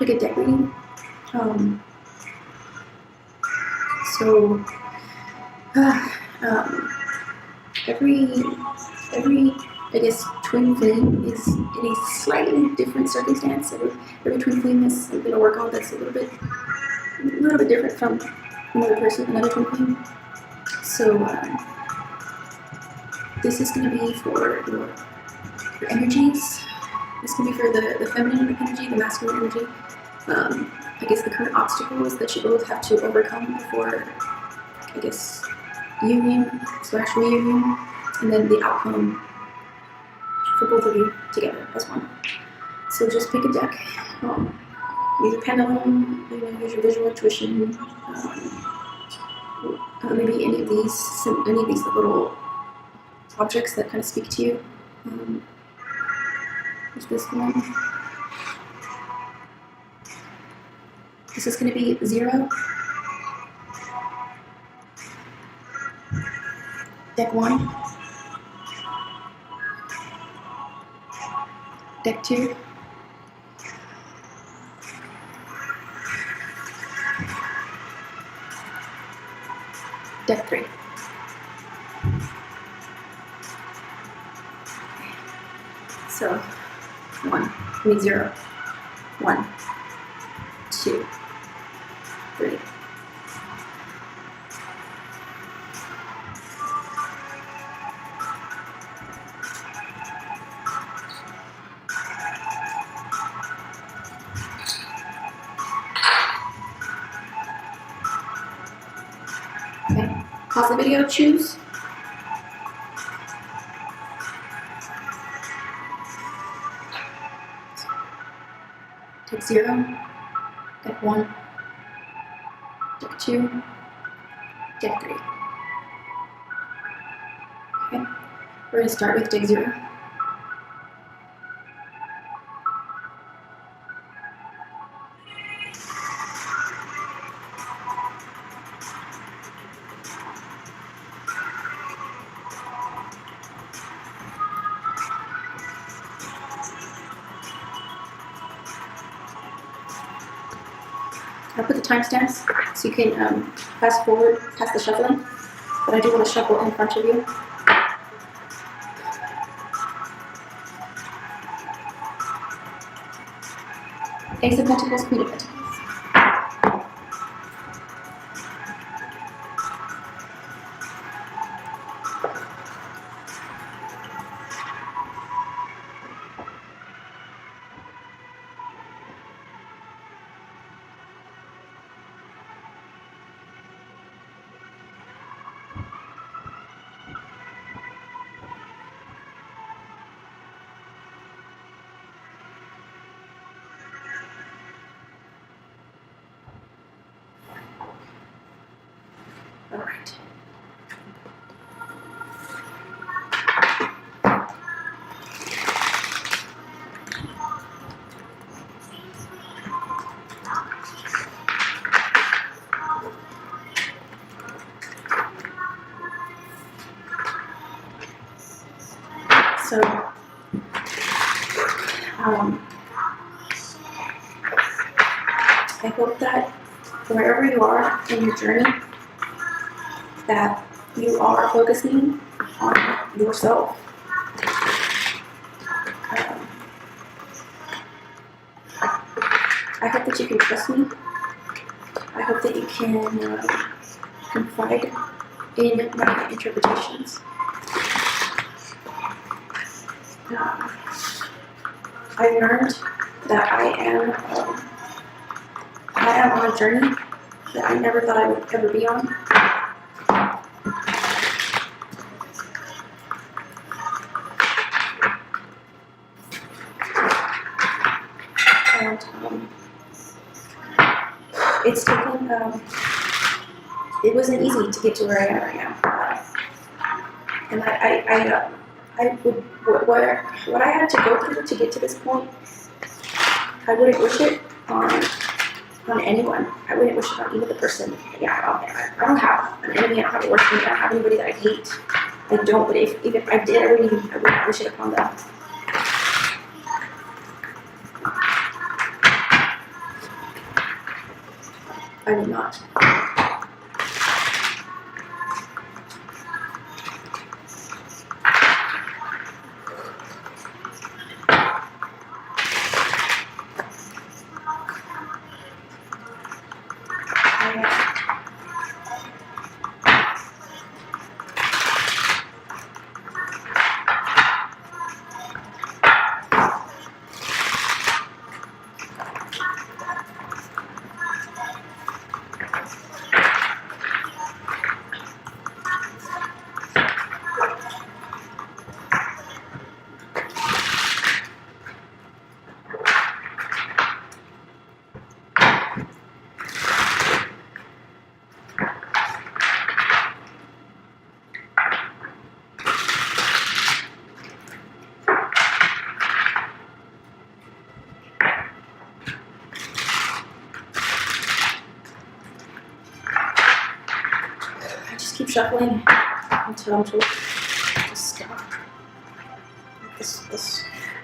like a deck reading. So every I guess twin flame is in a slightly different circumstance. Every twin flame has something to work on that's a little bit different from another twin flame. So this is going to be for your energies. This can be for the feminine energy, the masculine energy. I guess the current obstacles that you both have to overcome before, I guess, union/reunion, and then the outcome for both of you together as one. So just pick a deck. Use a pendulum, use your visual intuition. Maybe any of these little objects that kind of speak to you. There's this one. This is going to be 0. Deck 1. Deck 2. Deck 3. So 0. 1, 2, 3. Okay, pause the video, choose. Deck 0, Deck 1, Deck 2, Deck 3. Okay, we're going to start with Deck 0. I'll put the timestamps so you can fast forward past the shuffling, but I do want to shuffle in front of you. Ace of Pentacles, Queen of Pentacles. All right. So, I hope that wherever you are in your journey, that you are focusing on yourself. I hope that you can trust me. I hope that you can confide in my interpretations. I learned that I am on a journey that I never thought I would ever be on. And it's taken, it wasn't easy to get to where I am right now. And what I had to go through to get to this point, I wouldn't wish it on anyone. I wouldn't wish it on even the person. Yeah, I don't have an enemy. I don't have a worst enemy. I don't have anybody that I hate. I don't. But even if I did, I wouldn't wish it upon them. I would not. Keep shuffling until I'm told to stop.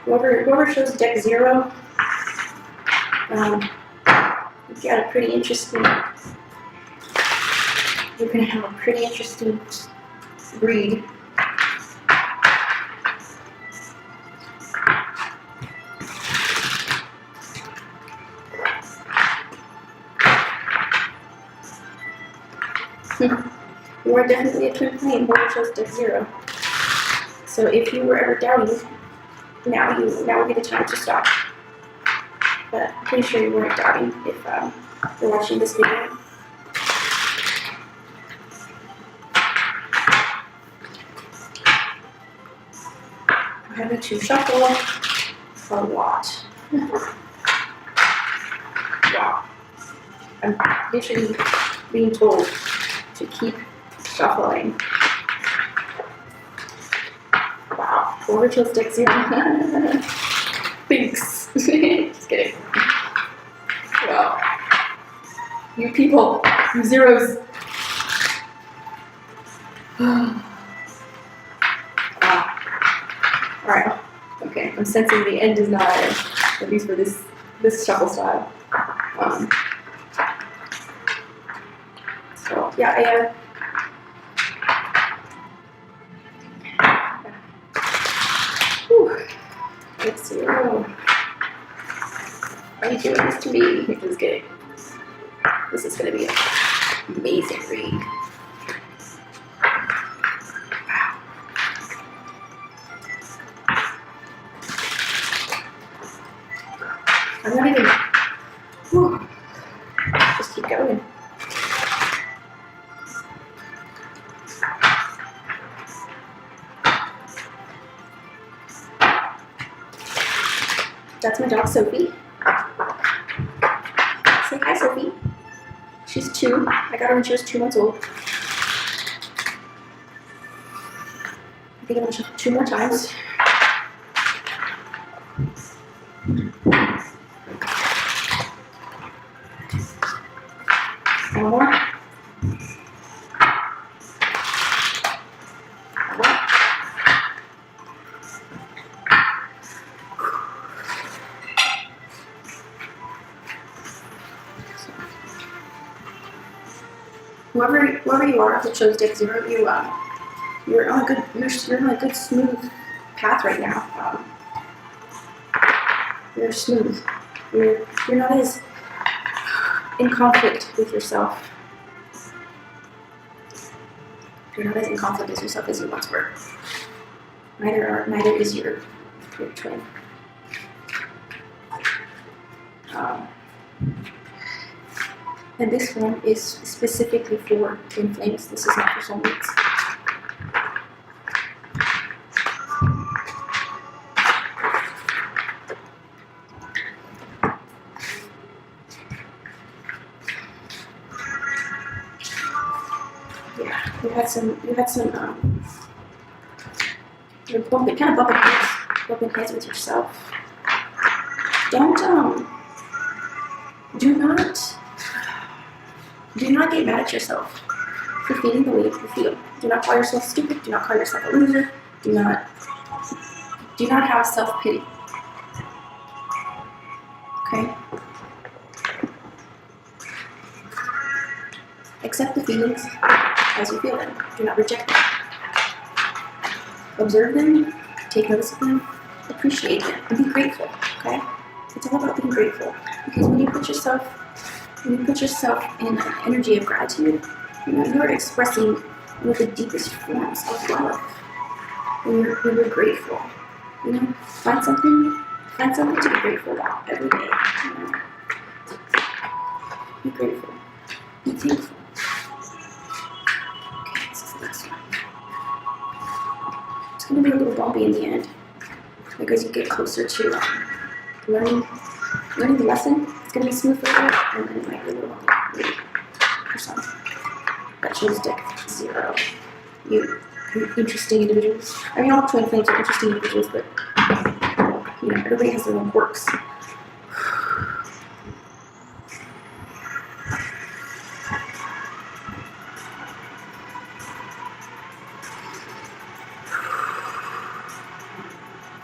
Whoever shows deck 0, you've got a pretty interesting. You're gonna have a pretty interesting read. You are definitely a twin flame. Whoever chose deck 0. So if you were ever doubting, now would be the time to stop. But I'm pretty sure you weren't doubting if you're watching this video. I'm having to shuffle a lot. Wow. I'm literally being told to keep shuffling. Wow. Whoever chose deck 0. Thanks. Just kidding. Wow. You people, you zeros. Wow. Alright. Okay, I'm sensing the end is not, at least for this shuffle style. So yeah, Deck 0. Why are you doing this to me? I'm just kidding. This is going to be an amazing read. Wow. I'm not even. Whew. Just keep going. That's my dog, Sophie. Say hi, Sophie. She's 2. I got her when she was 2 months old. I think I'm gonna shuffle 2 more times. One more. Whoever you are that chose deck 0, you're on a good smooth path right now. You're smooth. You're not as in conflict with yourself. You're not as in conflict with yourself as you once were. Neither is your twin. And this one is specifically for twin flames. This is not for soulmates. Yeah, you had some. You're kind of bumping heads with yourself. Do not get mad at yourself for feeling the way you feel. Do not call yourself stupid. Do not call yourself a loser. Do not have self-pity. Okay? Accept the feelings as you feel them. Do not reject them. Observe them, take notice of them, appreciate them, and be grateful, okay? It's all about being grateful. Because when you put yourself in an energy of gratitude, you're expressing one of the deepest forms of love. When you're grateful. Find something to be grateful about every day. Be grateful. Be thankful. Okay, this is the next one. It's going to be a little bumpy in the end. Because you get closer to learning the lesson. It's going to be smooth for a bit, and then it might be a little bumpy for some. That shows deck 0. You're interesting individuals. I mean, all twin flames are interesting individuals, but everybody has their own quirks.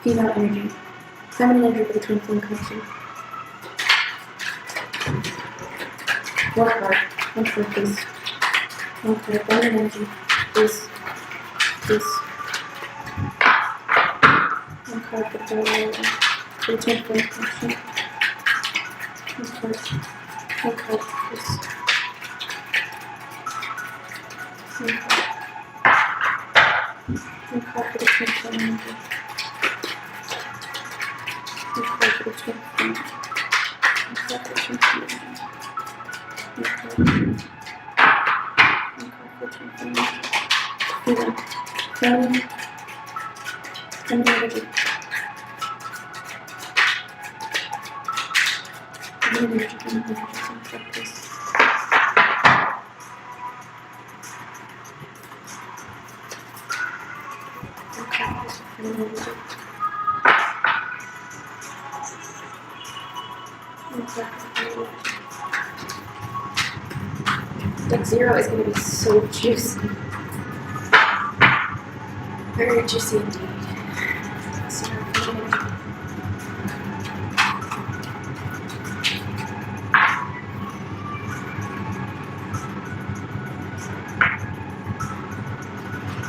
Female energy. Feminine energy for the twin flame connection. One card, please. One card, feminine energy, please. One card for the twin flame connection. One card, please. One card for the twin flame energy. Deck 0 is going to be so juicy. Very juicy indeed.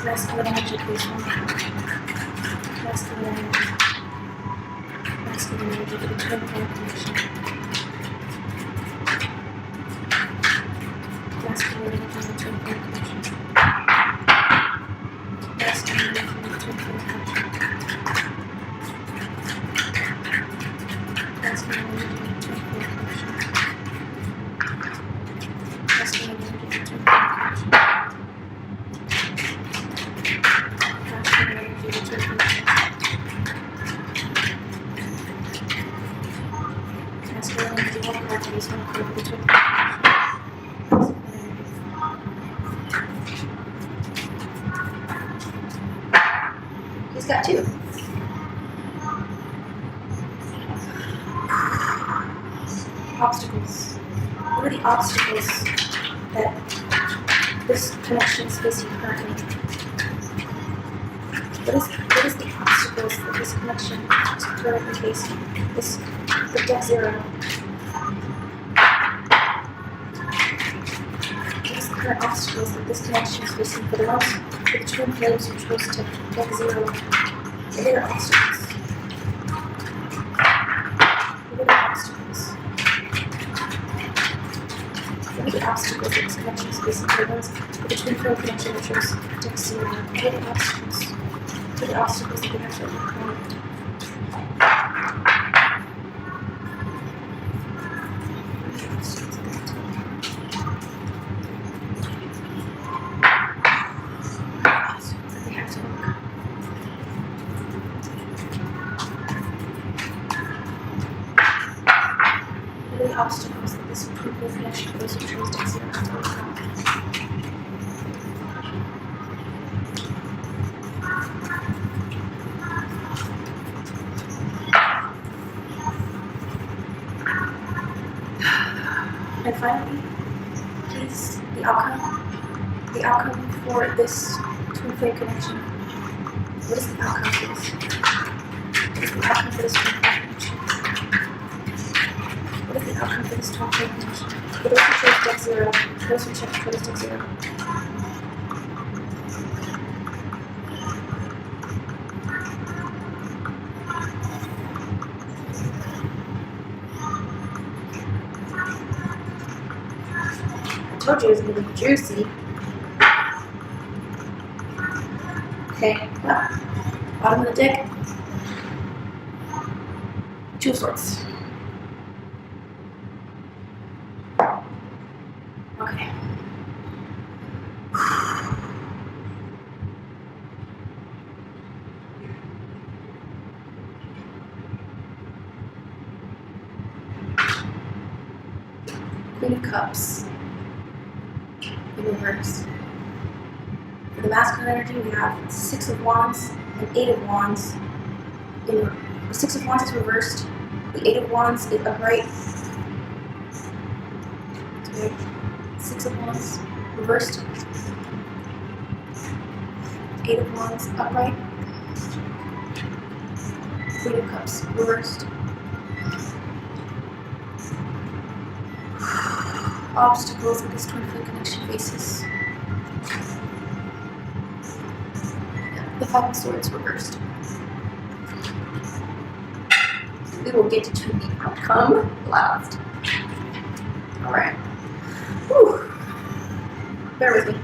Masculine energy, please. Masculine energy. Masculine energy for the twin flame connection. Masculine energy for the twin flame connection. Masculine energy for the twin flame connection. Masculine energy for the twin flame connection. Masculine energy for the twin flame connection. He's got 2. Obstacles. What are the obstacles that this connection is facing currently? What is the obstacles that this connection is currently facing? The deck 0. What is the current obstacles that this connection is facing for the ones with the twin flames who chose to deck 0? What are their obstacles? What are the obstacles? What are the obstacles that this connection is facing for the ones with the twin flame connection who chose deck 0? What are the obstacles? What are the obstacles that they have to overcome? Obstacles that this twin flame connection for those who chose deck 0 have to overcome. And finally, please, the outcome for this twin flame connection. What is the outcome for this? What is the outcome for this twin flame connection? What is the outcome for this twin flame connection? those who chose deck 0, those who chose deck 0. I told you it was going to be juicy. Okay, well, bottom of the deck, 2 of Swords. Okay. Queen of Cups in reverse. For the masculine energy, we have 6 of Wands and 8 of Wands. The 6 of Wands is reversed. The 8 of Wands is upright. Okay. 6 of Wands reversed. 8 of Wands upright. Queen of Cups reversed. Obstacles that this twin flame connection faces. The 5 of Swords reversed. We will get to the outcome last. Alright. Whew. Bear with me.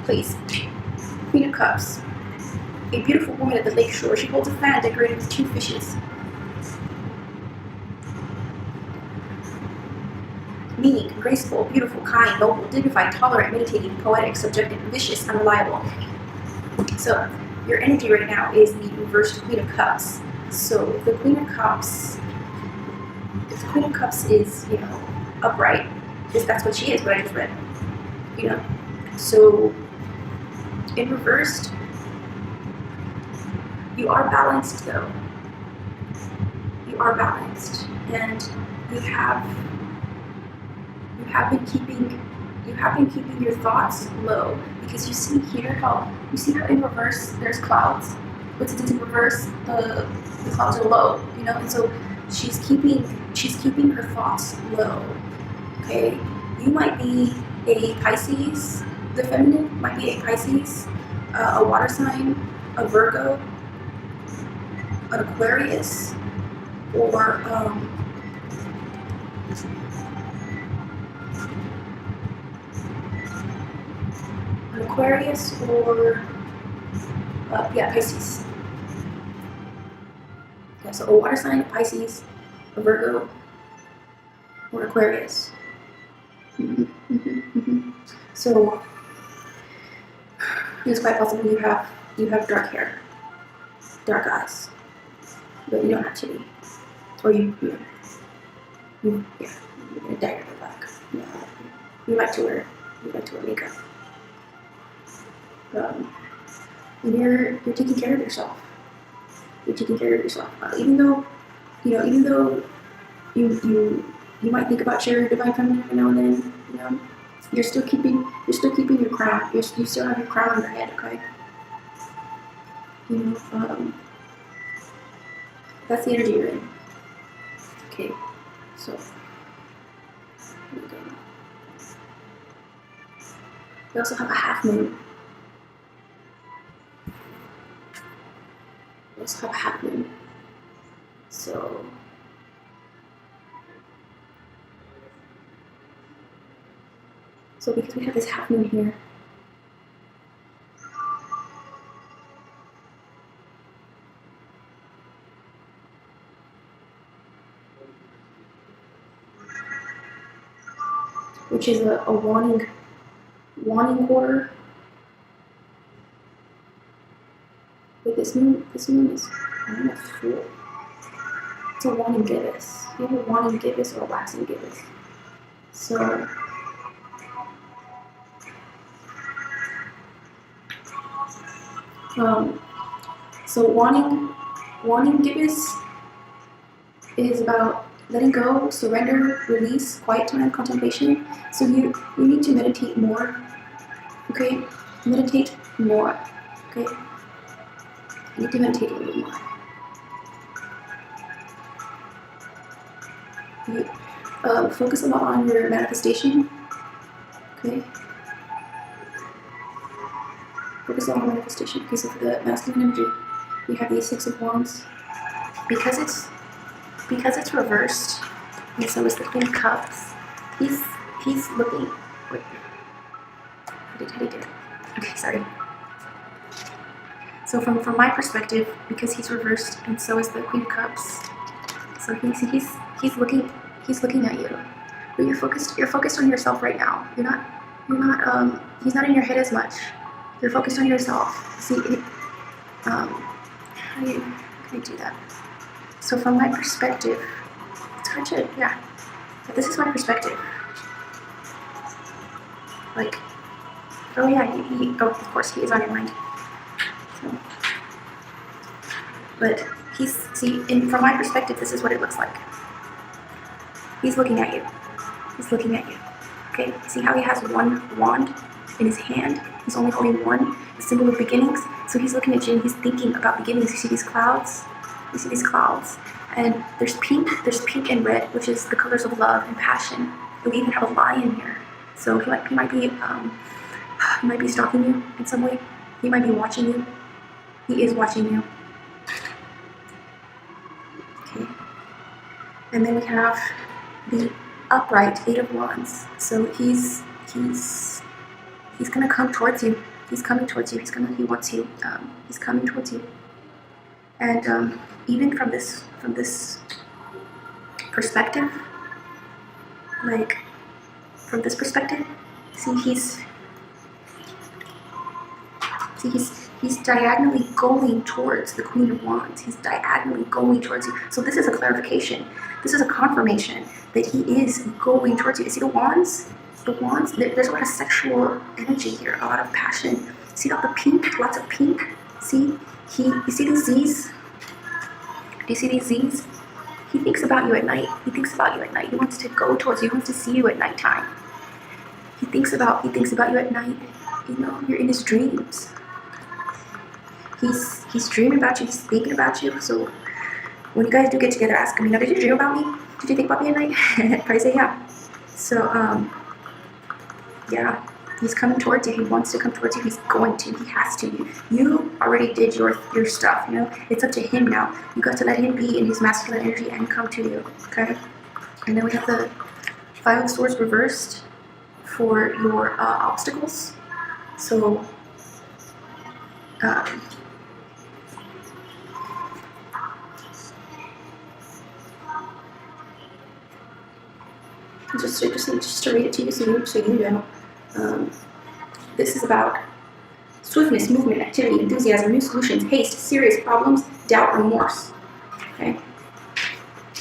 Please. Queen of Cups. A beautiful woman at the lake shore. She holds a fan decorated with 2 fishes. Meaning, graceful, beautiful, kind, noble, dignified, tolerant, meditating, poetic, subjective, vicious, unreliable. So, your energy right now is the reversed Queen of Cups. So, if the Queen of Cups is, upright, because that's what she is, what I just read. So, in reversed, you are balanced though. You are balanced, and you have been keeping your thoughts low, because you see how in reverse there's clouds, but since it's in reverse the clouds are low, and so she's keeping her thoughts low. Okay, you might be a Pisces. The feminine might be a Pisces, a water sign, a Virgo, an Aquarius, or Pisces. Yeah, so a water sign, Pisces, a Virgo, or Aquarius. So it's quite possible you have dark hair, dark eyes, but you don't have to be, or you dye your hair black. You like to wear makeup. And you're taking care of yourself. You're taking care of yourself. Even though you might think about sharing divine feminine every now and then, you're still keeping your crown. You still have your crown on your head, okay? That's the energy you're in. Okay, so here we go. We also have a half moon. So because we have this half moon here, which is a wanting quarter. But this moon is almost full. It's a wanting gibbous. You have a wanting gibbous or a waxing gibbous. So wanting gibbous is about letting go, surrender, release, quiet time, contemplation. So you need to meditate more. Okay? Meditate more. Okay? You need to meditate a little more. Okay. Focus a lot on your manifestation. Okay. Focus a lot on manifestation. Okay, so for the masculine energy, we have the Six of Wands. Because it's reversed, and so is the Queen of Cups. He's looking. Wait. How did he do it? Okay, sorry. So from my perspective, because he's reversed, and so is the Queen of Cups. So he's looking at you, but you're focused on yourself right now. He's not in your head as much. You're focused on yourself. See, how can I do that? So from my perspective, it's hard to, yeah. But this is my perspective. Like, oh yeah, oh, of course, he is on your mind. So, but from my perspective, this is what it looks like. He's looking at you. He's looking at you. Okay, see how he has one wand in his hand? He's only holding one, the symbol of beginnings. So he's looking at you and he's thinking about beginnings. You see these clouds? You see these clouds? And there's pink and red, which is the colors of love and passion. And we even have a lion here. So he might be stalking you in some way. He might be watching you. He is watching you. Okay. And then we have the upright Eight of Wands. So he's gonna come towards you. He's coming towards you. He wants you. He's coming towards you. And even from this perspective, like from this perspective, he's diagonally going towards the Queen of Wands. He's diagonally going towards you. So this is a clarification. This is a confirmation that he is going towards you. You see the wands? The wands, there's a lot of sexual energy here, a lot of passion. See all the pink? Lots of pink. See? You see these Z's? Do you see these Z's? He thinks about you at night. He thinks about you at night. He wants to go towards you. He wants to see you at nighttime. He thinks about you at night. You know, you're in his dreams. He's dreaming about you. He's thinking about you. So when you guys do get together, ask him, did you dream about me? Did you think about me at night? Probably say yeah. So, yeah, he's coming towards you. He wants to come towards you. He's going to. He has to. You already did your stuff, It's up to him now. You got to let him be in his masculine energy and come to you, okay? And then we have the Five of Swords reversed for your obstacles. So, just to read it to you so you know. This is about swiftness, movement, activity, enthusiasm, new solutions, haste, serious problems, doubt, remorse. Okay?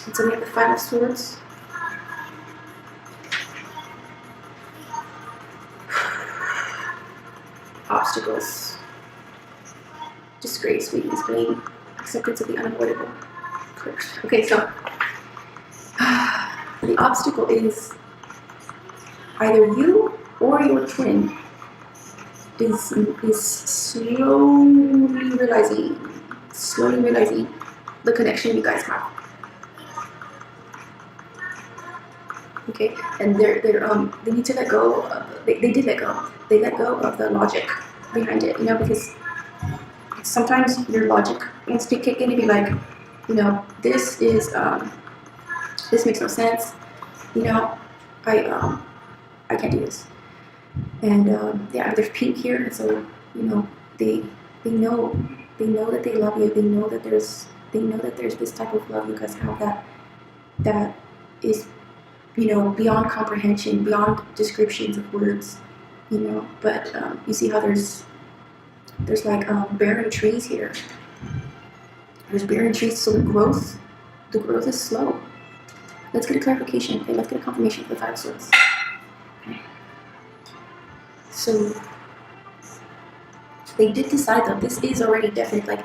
And so we have the Five of Swords. Obstacles. Disgrace, weakness, blame, acceptance of the unavoidable. Okay, so the obstacle is either you or your twin is slowly realizing the connection you guys have. Okay, and they need to let go. They did let go. They let go of the logic behind it, because sometimes your logic wants to kick in and be like, this makes no sense. I can't do this. And yeah, there's pink here, and so they know that they love you. They know that there's this type of love you guys have that is beyond comprehension, beyond descriptions of words. But you see how there's like barren trees here. There's barren trees, so the growth is slow. Let's get a clarification. Okay, let's get a confirmation for the Five of Swords. Okay. So they did decide though. This is already definite. Like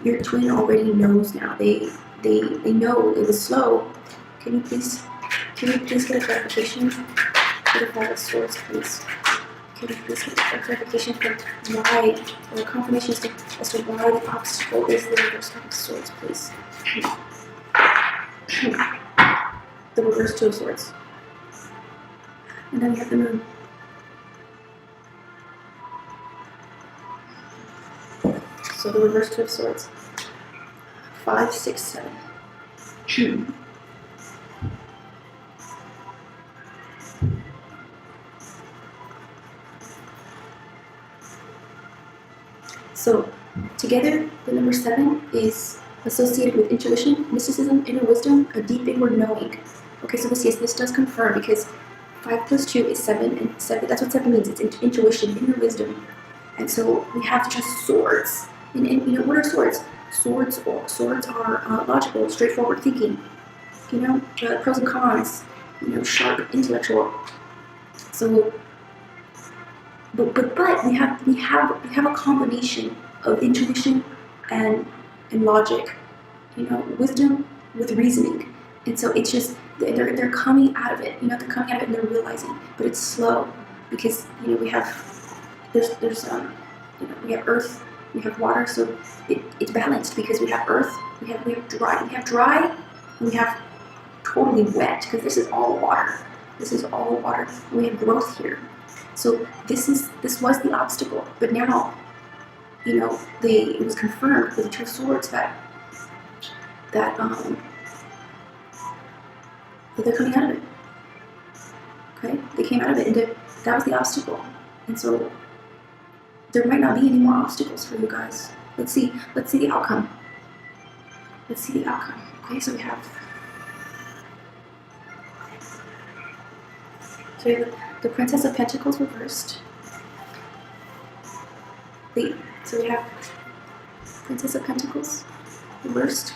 your twin already knows now. They know it was slow. Can you please get a clarification for the Five of Swords, please? Can you please get a clarification for why, or a confirmation as to why the obstacle is the reverse Five of Swords, please? the reverse Two of Swords. And then we have the Moon. So the reverse Two of Swords. 5, 6, 7. So together, the number 7 is associated with intuition, mysticism, inner wisdom, a deep inward knowing. Okay, so this does confirm, because 5 plus 2 is 7, and 7, that's what 7 means. It's intuition, inner wisdom. And so we have just swords. And you know, what are swords? Swords are logical, straightforward thinking. You know, pros and cons. You know, sharp, intellectual. So, but we have a combination of intuition and logic. You know, wisdom with reasoning. And so it's just they're coming out of it. You know, they're coming out of it and they're realizing, but it's slow, because you know we have we have earth, we have water, so it's balanced, because we have earth, we have dry, and we have totally wet, because this is all water. This is all water. And we have growth here. So this was the obstacle, but now, you know, it was confirmed with the Two of Swords that they're coming out of it. Okay, they came out of it, and that was the obstacle. And so there might not be any more obstacles for you guys. Let's see the outcome. Let's see the outcome. Okay, so we have the Princess of Pentacles reversed. So we have Princess of Pentacles reversed.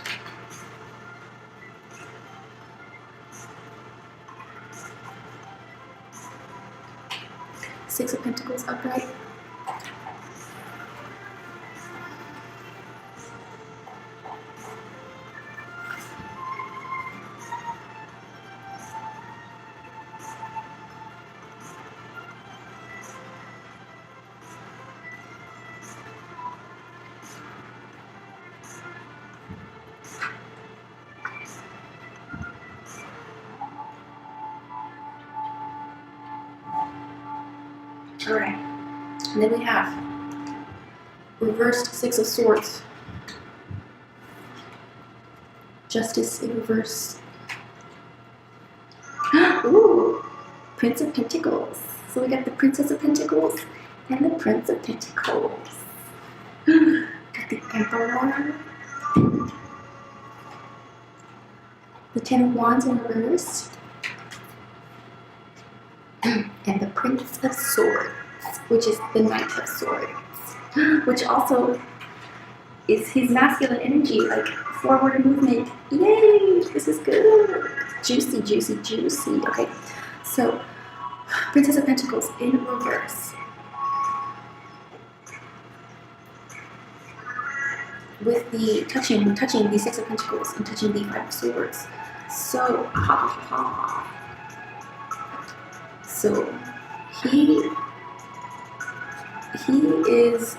Six of Pentacles upright. Alright, and then we have reversed Six of Swords. Justice in reverse. Ooh, Prince of Pentacles. So we got the Princess of Pentacles and the Prince of Pentacles. Got the Emperor. The Ten of Wands in reverse. And the Prince of Swords, which is the Knight of Swords, which also is his masculine energy, like forward movement. Yay! This is good. Juicy, juicy, juicy. Okay, so Princess of Pentacles in reverse. With the touching the Six of Pentacles and touching the Five of Swords. So, So he is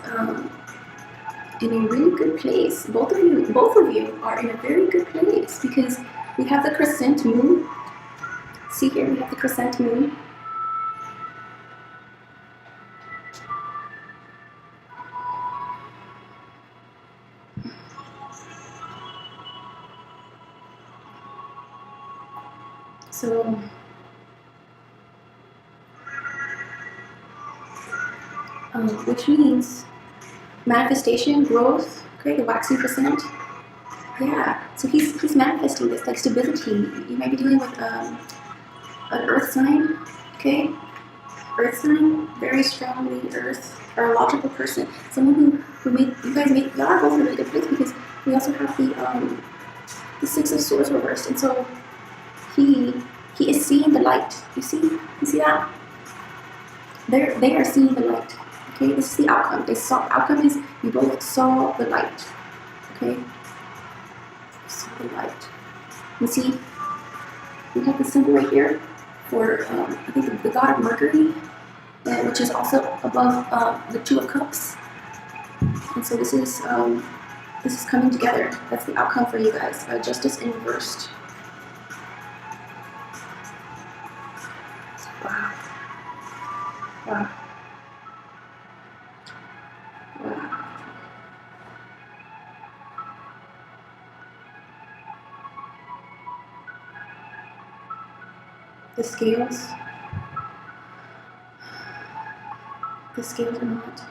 in a really good place. Both of you are in a very good place, because we have the crescent moon. See here, we have the crescent moon. So which means manifestation, growth, okay, the waxing crescent. Yeah, so he's manifesting this, like stability. You might be dealing with an earth sign, okay? Earth sign, very strongly earth, or a logical person. Someone who y'all are both in a really good place, because we also have the Six of Swords reversed, and so he is seeing the light. You see that? They are seeing the light. Okay, this is the outcome. Outcome is you both saw the light. Okay, saw the light. You see, we have the symbol right here for I think the god of Mercury, which is also above the Two of Cups. And so this is coming together. That's the outcome for you guys. Justice in reversed. Wow. Wow. The scales. The scales are not.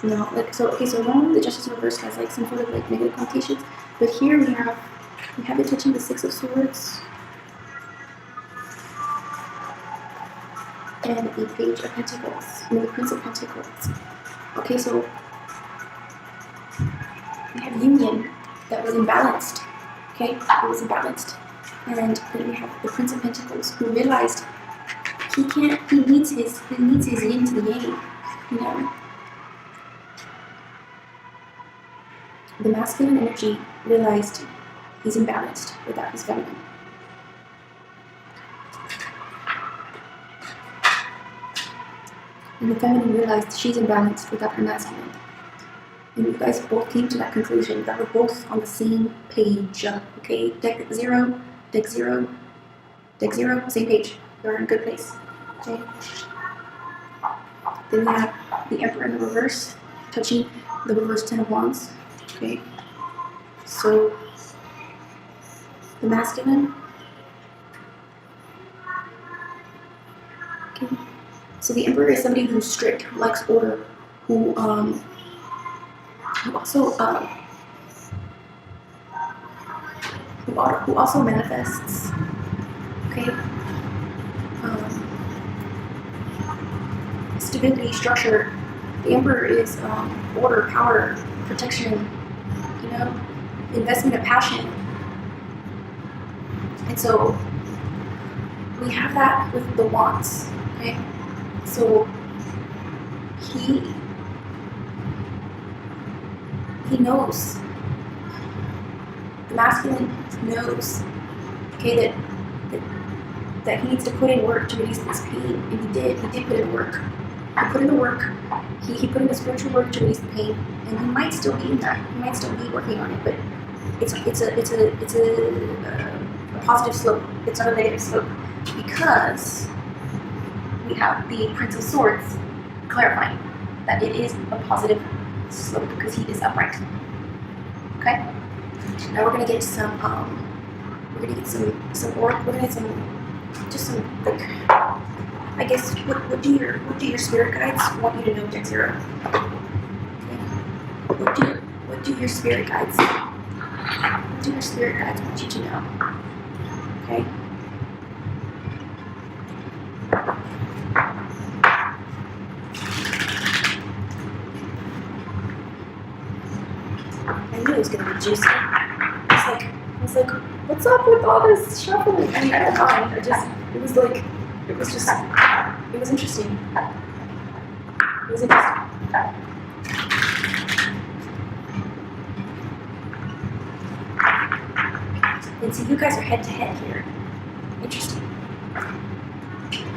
No, like so. Okay, so normally the Justice in Reverse has like some sort of like negative connotations, but here we have it touching the Six of Swords and the Page of Pentacles and the Prince of Pentacles. Okay, so we have union that was imbalanced. Okay, it was imbalanced, and then we have the Prince of Pentacles who realized he can't. He needs his yin to the yang. You know. The masculine energy realized he's imbalanced without his feminine. And the feminine realized she's imbalanced without her masculine. And you guys both came to that conclusion that we're both on the same page. Okay, deck zero, same page. You're in a good place. Okay. Then we have the Emperor in the reverse, touching the reverse Ten of Wands. Okay. So the masculine. Okay. So the Emperor is somebody who's strict, who likes order, who also manifests. Okay. Stability, structure. The Emperor is order, power, protection. You know, investment of passion. And so we have that with the Wands. Okay. So he knows, the masculine knows, okay, that he needs to put in work to release this pain, and he did put in work. He put in the work, he put in the spiritual work to release the pain, and he might still be in that, he might still be working on it, but it's a positive slope, it's not a negative slope, because we have the Prince of Swords clarifying that it is a positive slope because he is upright. Okay? Now we're gonna get some like, I guess what do your spirit guides want you to know, Deck Zero? Okay. What do your spirit guides want you to know? Okay? I knew it was gonna be juicy. I was like, what's up with all this shuffling? I mean, I don't mind. It was interesting. It was interesting. And see, you guys are head to head here. Interesting.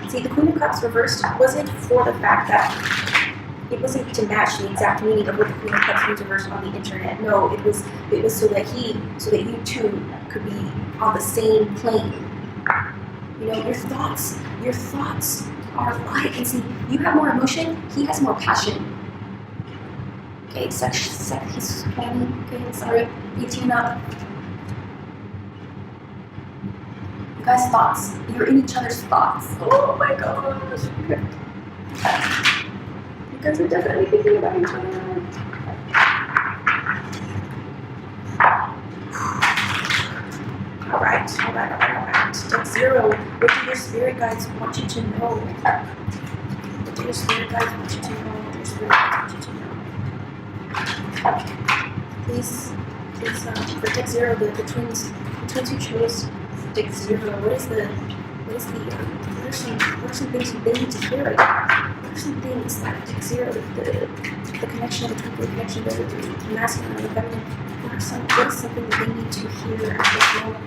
See, the Queen of Cups reversed wasn't for the fact that it wasn't to match the exact meaning of what the Queen of Cups means reversed on the internet. No, it was so that you two could be on the same plane. You know, your thoughts are alike. And see, you have more emotion, he has more passion. Okay, he's planning. Okay, sorry, 18 up. You guys' thoughts, you're in each other's thoughts. Oh my gosh. Okay. You guys are definitely thinking about each other. All right. Deck Zero, what do your spirit guides want you to know? What do your spirit guides want you to know? What do your spirit guides want you to know? Please, for Deck Zero, the twins who chose Deck Zero, what are some things they need to hear right now? What are some things that Deck Zero, the connection, the twin connection, the masculine and the feminine, what is something that they need to hear at this moment?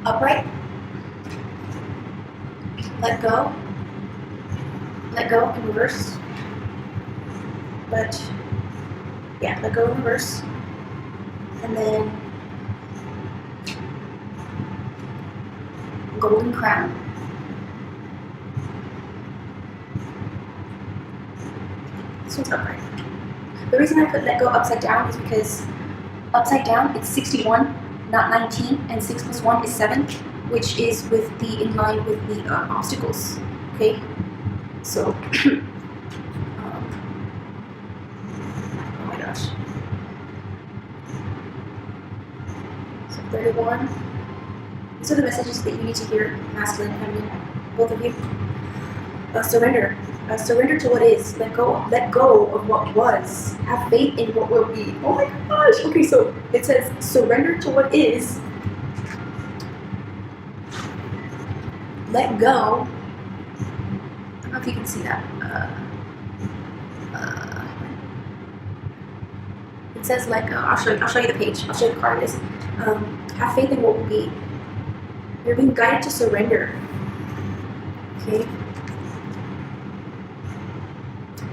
upright. Let go. Let go in reverse. Let go in reverse. And then golden crown. This one's upright. The reason I put let go upside down is because upside down it's 61, not 19, and 6 plus 1 is 7, which is in line with the obstacles. Okay, so oh my gosh. So 31. These are the messages that you need to hear, masculine and feminine, both of you. Surrender. Surrender to what is. Let go of what was. Have faith in what will be. Oh my gosh. Okay, so it says surrender to what is. Let go. I don't know if you can see that. It says let go. I'll show you the page. I'll show you the card is. Have faith in what will be. You're being guided to surrender. Okay.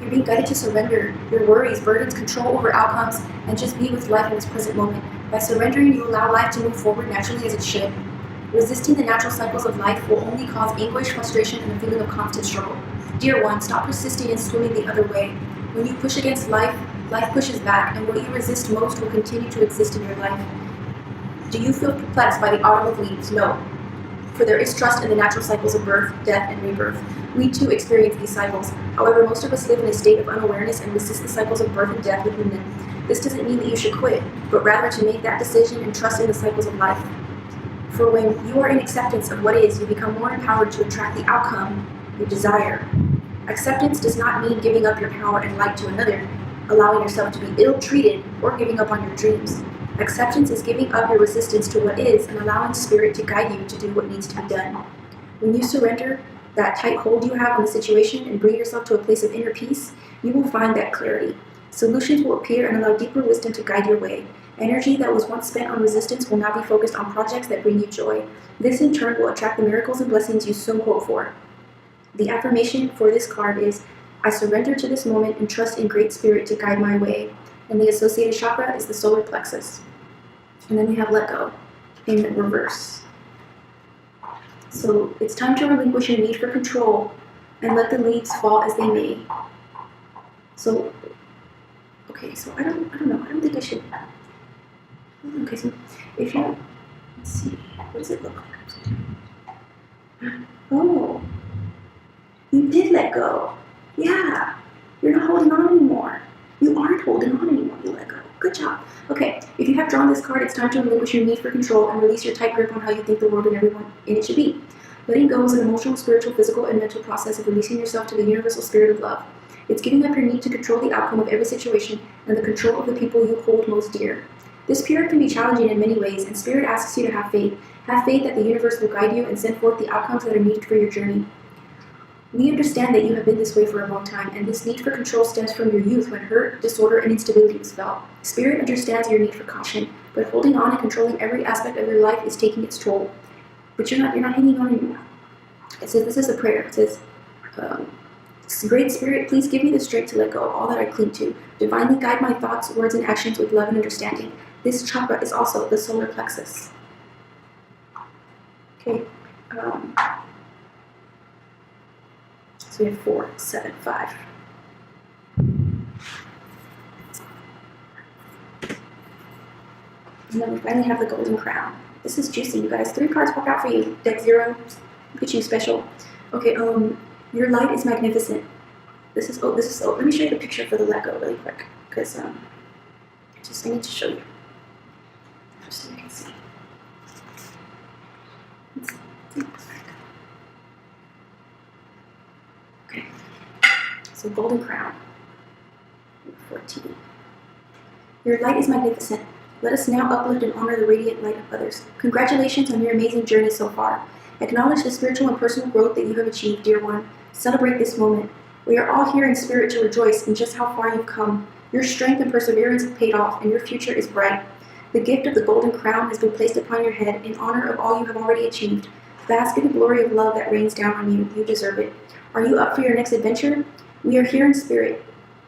You're being guided to surrender your worries, burdens, control over outcomes, and just be with life in this present moment. By surrendering, you allow life to move forward naturally as it should. Resisting the natural cycles of life will only cause anguish, frustration, and a feeling of constant struggle. Dear one, stop persisting and swimming the other way. When you push against life, life pushes back, and what you resist most will continue to exist in your life. Do you feel perplexed by the autumn of leaves? No. For there is trust in the natural cycles of birth, death, and rebirth. We too experience these cycles. However, most of us live in a state of unawareness and resist the cycles of birth and death within them. This doesn't mean that you should quit, but rather to make that decision and trust in the cycles of life. For when you are in acceptance of what is, you become more empowered to attract the outcome you desire. Acceptance does not mean giving up your power and light to another, allowing yourself to be ill-treated, or giving up on your dreams. Acceptance is giving up your resistance to what is and allowing spirit to guide you to do what needs to be done. When you surrender that tight hold you have on the situation and bring yourself to a place of inner peace, you will find that clarity. Solutions will appear and allow deeper wisdom to guide your way. Energy that was once spent on resistance will now be focused on projects that bring you joy. This in turn will attract the miracles and blessings you so hope for. The affirmation for this card is, I surrender to this moment and trust in great spirit to guide my way. And the associated chakra is the solar plexus. And then we have let go in reverse. So it's time to relinquish your need for control and let the leaves fall as they may. So, okay, so I don't know. I don't think I should. Okay, so if you, let's see, what does it look like? Oh, you did let go. Yeah, you're not holding on anymore. You aren't holding on anymore. You let go. Good job. Okay, if you have drawn this card, it's time to relinquish your need for control and release your tight grip on how you think the world and everyone in it should be. Letting go is an emotional, spiritual, physical, and mental process of releasing yourself to the universal spirit of love. It's giving up your need to control the outcome of every situation and the control of the people you hold most dear. This period can be challenging in many ways, and Spirit asks you to have faith. Have faith that the universe will guide you and send forth the outcomes that are needed for your journey. We understand that you have been this way for a long time, and this need for control stems from your youth when hurt, disorder, and instability was felt. Spirit understands your need for caution, but holding on and controlling every aspect of your life is taking its toll. But you're not hanging on anymore. It says, this is a prayer. It says, Great Spirit, please give me the strength to let go of all that I cling to. Divinely guide my thoughts, words, and actions with love and understanding. This chakra is also the solar plexus. Okay. So we have 4, 7, 5. And then we finally have the golden crown. This is juicy, you guys. 3 cards pop out for you. Deck 0. Look at you, special. Okay, your light is magnificent. Let me show you the picture for the let go really quick. Because, I need to show you. Just so you can see. Let's see. Okay. So golden crown. 14. Your light is magnificent. Let us now uplift and honor the radiant light of others. Congratulations on your amazing journey so far. Acknowledge the spiritual and personal growth that you have achieved, dear one. Celebrate this moment. We are all here in spirit to rejoice in just how far you've come. Your strength and perseverance have paid off, and your future is bright. The gift of the golden crown has been placed upon your head in honor of all you have already achieved. Bask in the glory of love that rains down on you. You deserve it. Are you up for your next adventure? We are here in spirit.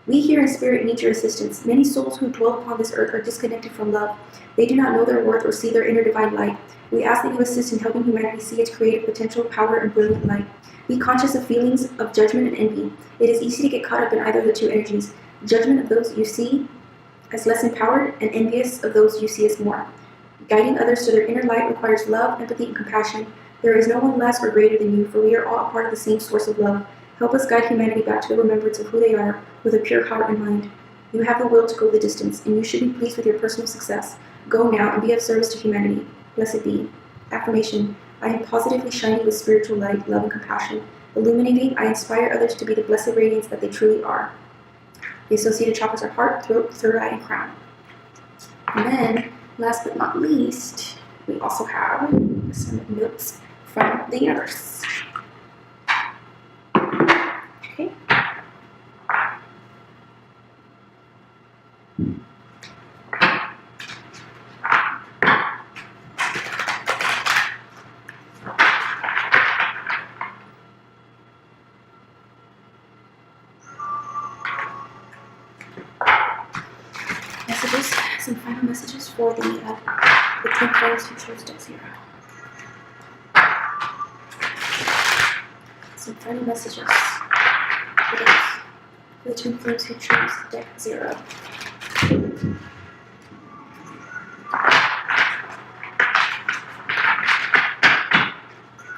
We here in spirit need your assistance. Many souls who dwell upon this earth are disconnected from love. They do not know their worth or see their inner divine light. We ask that you assist in helping humanity see its creative potential, power, and brilliant light. Be conscious of feelings of judgment and envy. It is easy to get caught up in either of the two energies. Judgment of those you see as less empowered, and envious of those you see as more. Guiding others to their inner light requires love, empathy, and compassion. There is no one less or greater than you, for we are all a part of the same source of love. Help us guide humanity back to the remembrance of who they are, with a pure heart and mind. You have the will to go the distance, and you should be pleased with your personal success. Go now and be of service to humanity. Blessed be. Affirmation. I am positively shining with spiritual light, love, and compassion. Illuminating, I inspire others to be the blessed radiance that they truly are. The associated chakras are heart, throat, third eye, and crown. And then, last but not least, we also have some notes from the universe. Okay. Messages, some final messages for the twin flames who chose deck 0. Some final messages for the twin flames who chose deck 0.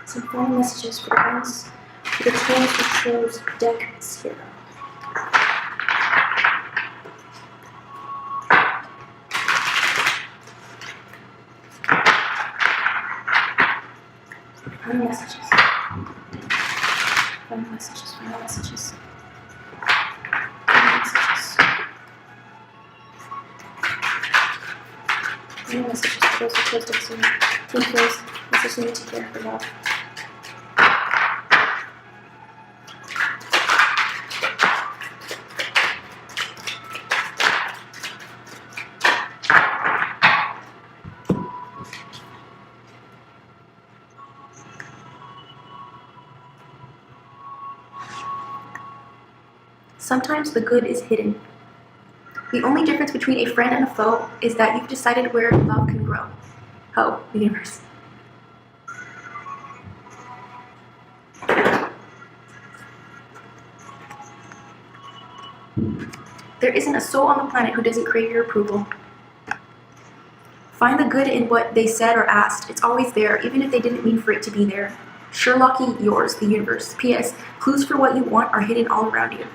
Some final messages for the twins who chose deck 0. Final messages. Final messages. Final messages. Final messages. Final messages for those who chose deck 0. Twin flames, message they need to care for love. Sometimes the good is hidden. The only difference between a friend and a foe is that you've decided where love can grow. Oh, the universe. There isn't a soul on the planet who doesn't crave your approval. Find the good in what they said or asked. It's always there, even if they didn't mean for it to be there. Sherlocky, yours, the universe. P.S. Clues for what you want are hidden all around you.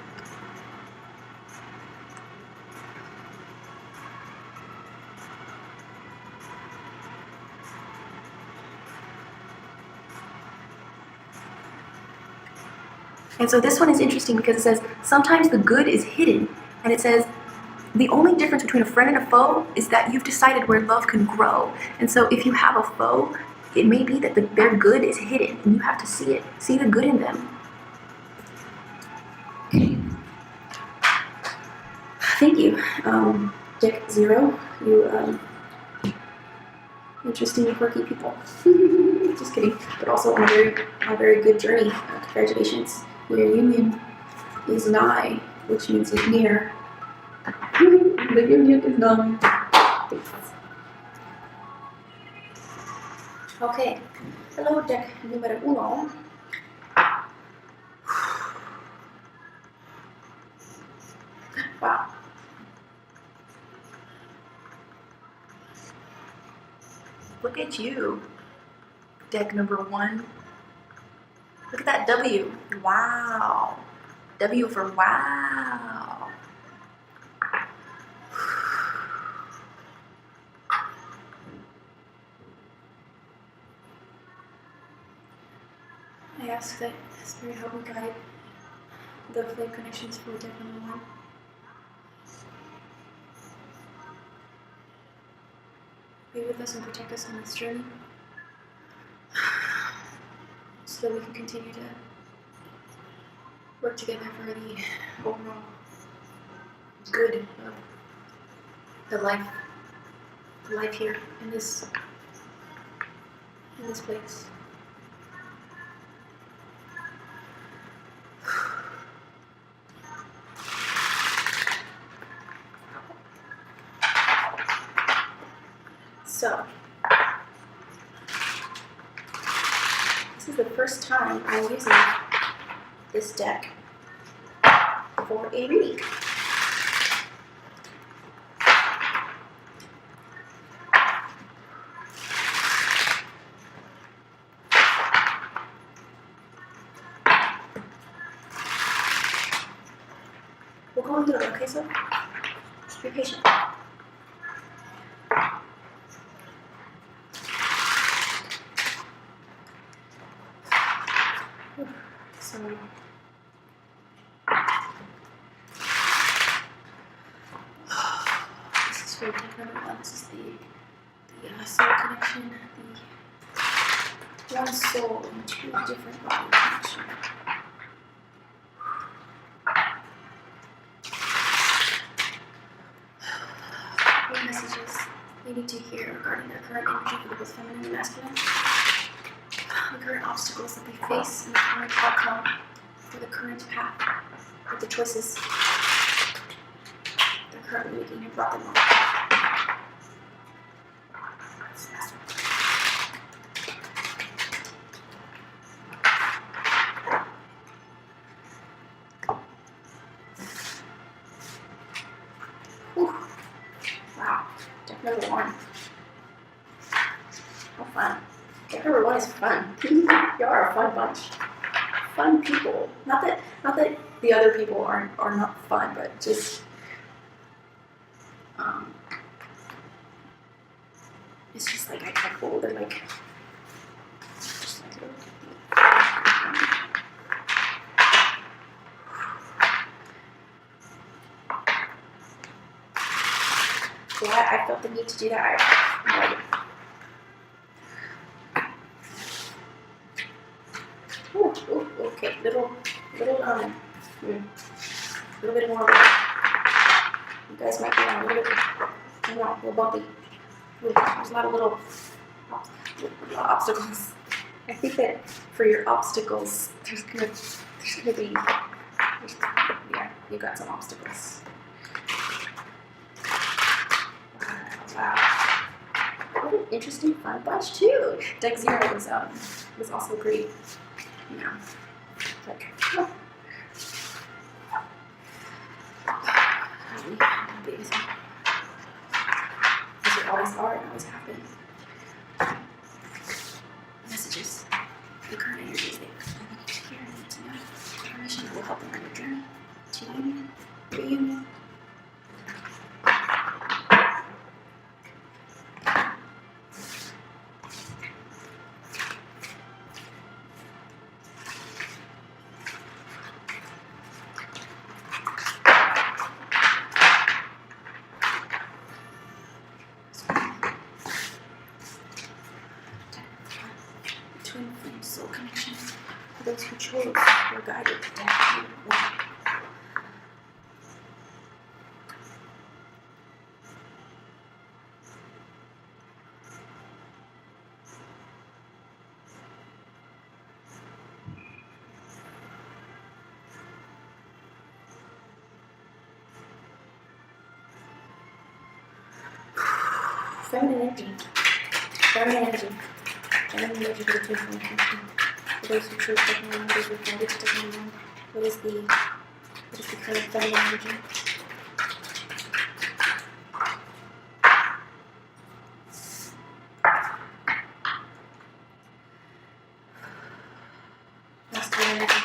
And so this one is interesting because it says, sometimes the good is hidden. And it says, the only difference between a friend and a foe is that you've decided where love can grow. And so if you have a foe, it may be that their good is hidden and you have to see it, see the good in them. Okay. Thank you, deck 0. You, interesting and quirky people. Just kidding. But also on a very good journey. Congratulations. Your union is nigh, which means it's near. The union is nigh. Okay. Hello, deck numero 1. Wow. Look at you, deck number 1. Look at that W. Wow. W for wow. I ask that Spirit help me guide the flame connections for deck number 1. Be with us and protect us on this journey, so that we can continue to work together for the overall good of the life life here in this place. So, this is the first time I'm using this deck for a reading. We're going through it, okay, so just be patient. So, this is for deck number 1. This is the soul connection, the one soul in 2 different body connection. What messages they need to hear regarding their current energy for both feminine and masculine? The current obstacles that they face and the current outcome for the current path with the choices they're currently making have brought them on. That's the last one. Whew. Wow, deck number 1. How fun. Deck number 1 is fun. You are a fun bunch. Fun people. Not that the other people are not fun, but just it's just like I couple. They're like just like so I felt the need to do that. I like ooh, okay, little bit more. You guys might be on a little bit, a little bumpy. Ooh, there's a lot of little obstacles. I think that for your obstacles, there's gonna be, yeah, you got some obstacles. Wow. What an interesting, fun bunch too. Deck 0 was also pretty, you know, like, oh. Babies. As they always are and always have been. Messages. The current energies they need to hear and need to know. Information that will help them on their journey to union, reunion. Twin flame soul connection. For those who chose or guided to death. Feminine energy. Feminine energy. Feminine energy for the twin flame connection. For those who chose technical one, those who guided to technical one. What is the current feminine energy? Masculine energy.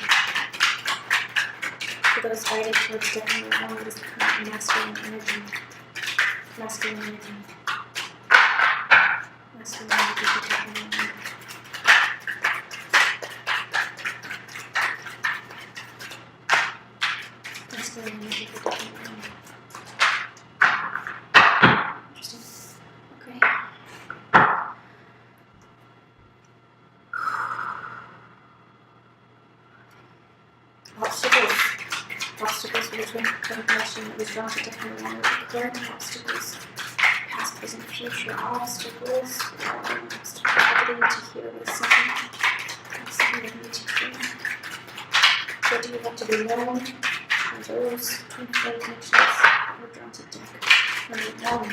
For those guided towards technical one, what is the current masculine energy? Masculine energy. Masculine energy for technical one. Interesting. Okay. Obstacles for the twin connection that was drawn to technical one. Current obstacles. Past Present future obstacles. Everything to hear with something. Something that need to hear. What do you want to be known? Are those twin flame connections we're drawn to deck? Number one.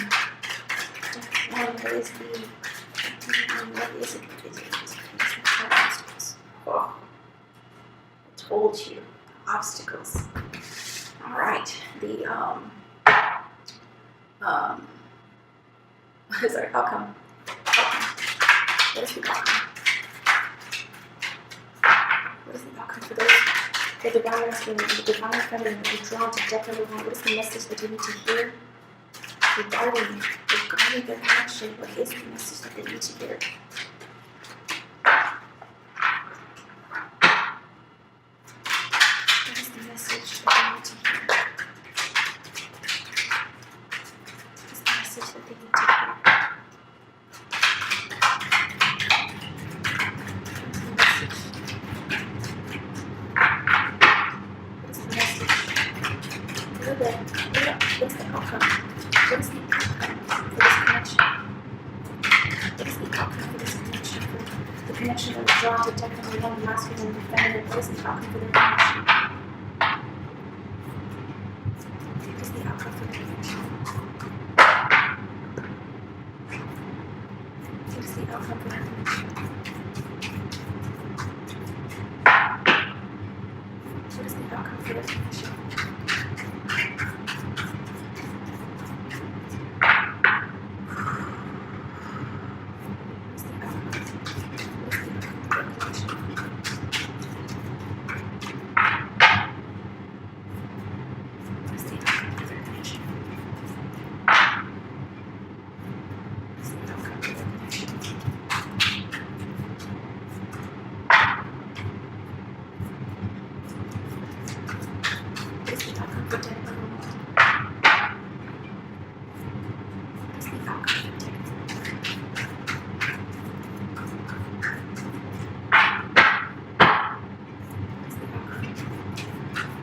Deck one, what is the what is it? What is it? Obstacles. Oh. I told you. Obstacles. Alright. The what is our outcome? What is the outcome? What is the outcome for those? The divine masculine and the divine feminine are drawn to deck number one. What is the message that they need to hear? Regarding their action, what is the message that they need to hear? What is the message that they need to hear? What is the message that they need to hear? What's the message? What's the outcome? What is the outcome for this connection? What is the outcome for this connection? For the connection that was drawn to deck number one, masculine and feminine. What is the outcome for their connection? What is the outcome for their connection? What is the outcome for their connection? What is the outcome for their connection?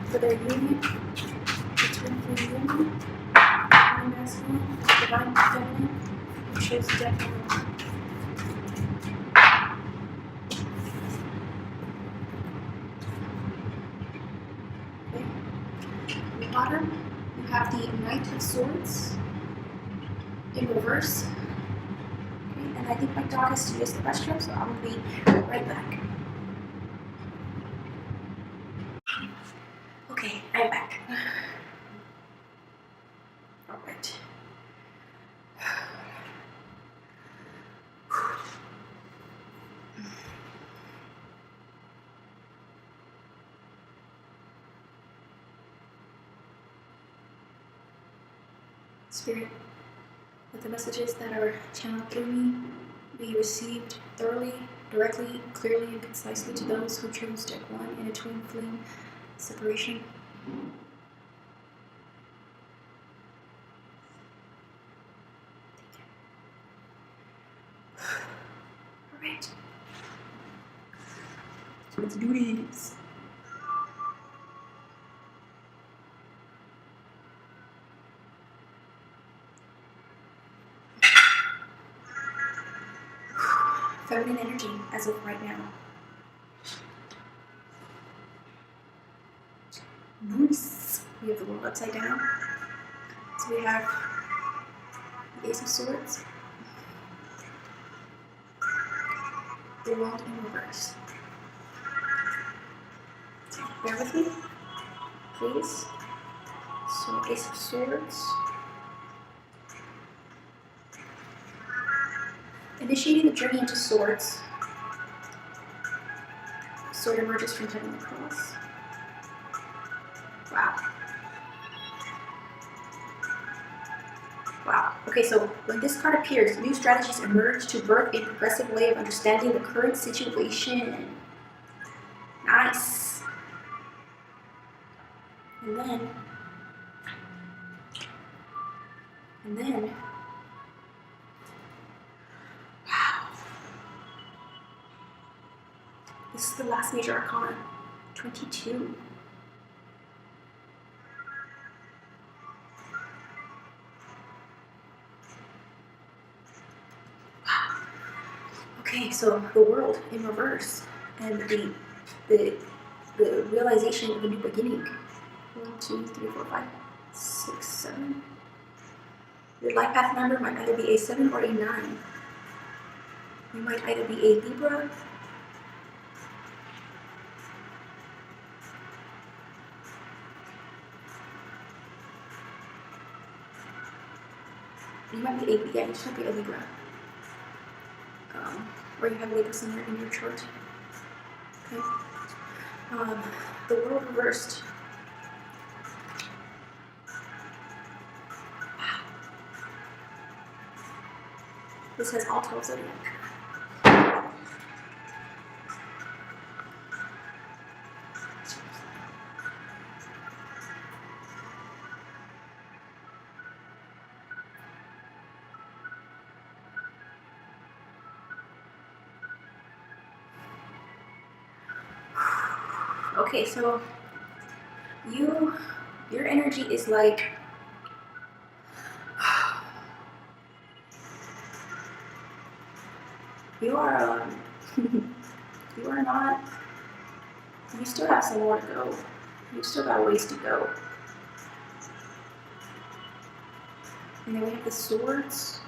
For their union, the twin flame union, divine masculine, divine feminine, it shows deck number one. Okay. On the bottom, you have the Knight of Swords in reverse. Okay, and I think my dog has to use the restroom, so I'm going to be right back. Okay, I'm back. All right. Spirit, let the messages that are channeled through me be received thoroughly, directly, clearly, and concisely to those who chose deck one in a twin flame separation. All right. So let's do this. Feminine energy as of right now. Nice. We have the world upside down. So we have the Ace of Swords, the world in reverse. So bear with me, please. So Ace of Swords. Initiating the journey into swords. Sword emerges from Heavenly Cross. Wow. Wow. Okay, so when this card appears, new strategies emerge to birth a progressive way of understanding the current situation. Nice. And then, wow. This is the last major arcana, 22. Okay, so the world in reverse and the realization of a new beginning. 1, 2, 3, 4, 5, 6, 7. Your life path number might either be a 7 or a 9. You might either be a Libra, you might be you just might be a Libra. Or you have Libra somewhere in your chart. Okay. The world reversed. Wow. This has all 12 zodiac. Okay, so your energy is like you are you are not, you still have some more to go. You still got a ways to go. And then we have the swords.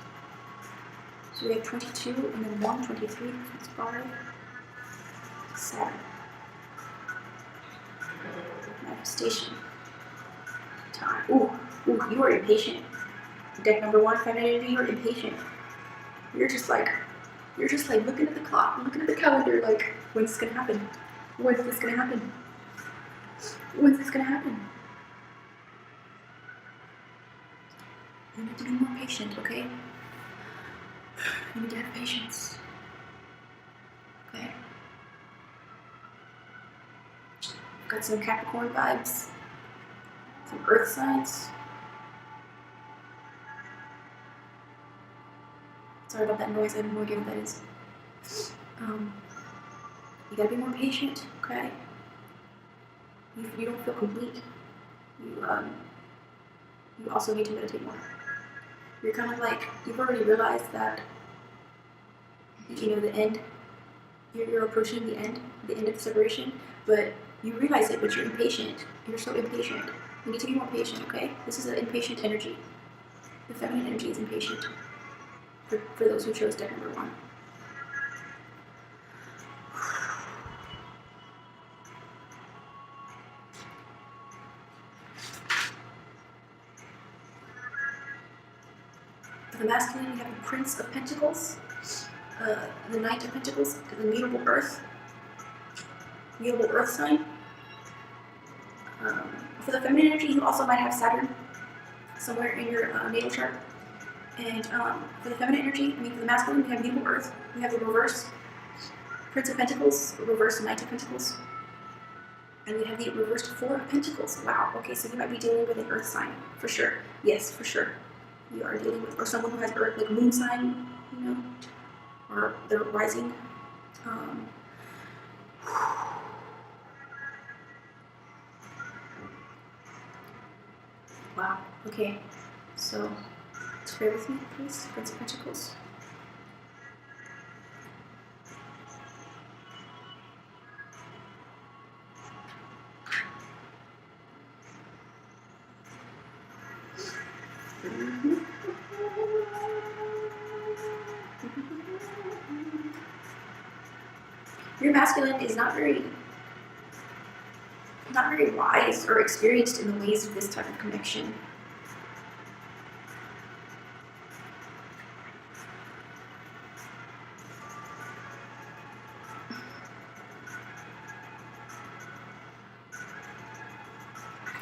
So we have 22 and then 1, 23, 25, 7. Manifestation. Time. Ooh, you are impatient. Deck number 1, feminine energy, you are impatient. You're just like looking at the clock, looking at the calendar, like, when's this gonna happen? When's this gonna happen? When's this gonna happen? You need to be more patient, okay? You need to have patience. Okay? Got some Capricorn vibes. Some earth signs. Sorry about that noise, I have no idea what that is. You gotta be more patient, okay? You don't feel complete. You also need to meditate more. You're kind of like, you've already realized that, you know, the end, you're approaching the end of the separation, but you realize it, but you're impatient. You're so impatient. You need to be more patient, okay? This is an impatient energy. The feminine energy is impatient. For those who chose deck number 1. For the masculine, we have the Prince of Pentacles, the Knight of Pentacles, the mutable earth sign. For the feminine energy, you also might have Saturn somewhere in your natal chart. And for the feminine energy, for the masculine, we have mutable earth. We have the reverse Prince of Pentacles, reverse Knight of Pentacles. And we have the reversed Four of Pentacles. Wow, okay, so you might be dealing with an earth sign, for sure. Yes, for sure. You are dealing with, or someone who has earth, like moon sign, you know, or the rising. Wow, okay, so just bear with me, please, Prince of Pentacles. Your masculine is not very wise or experienced in the ways of this type of connection.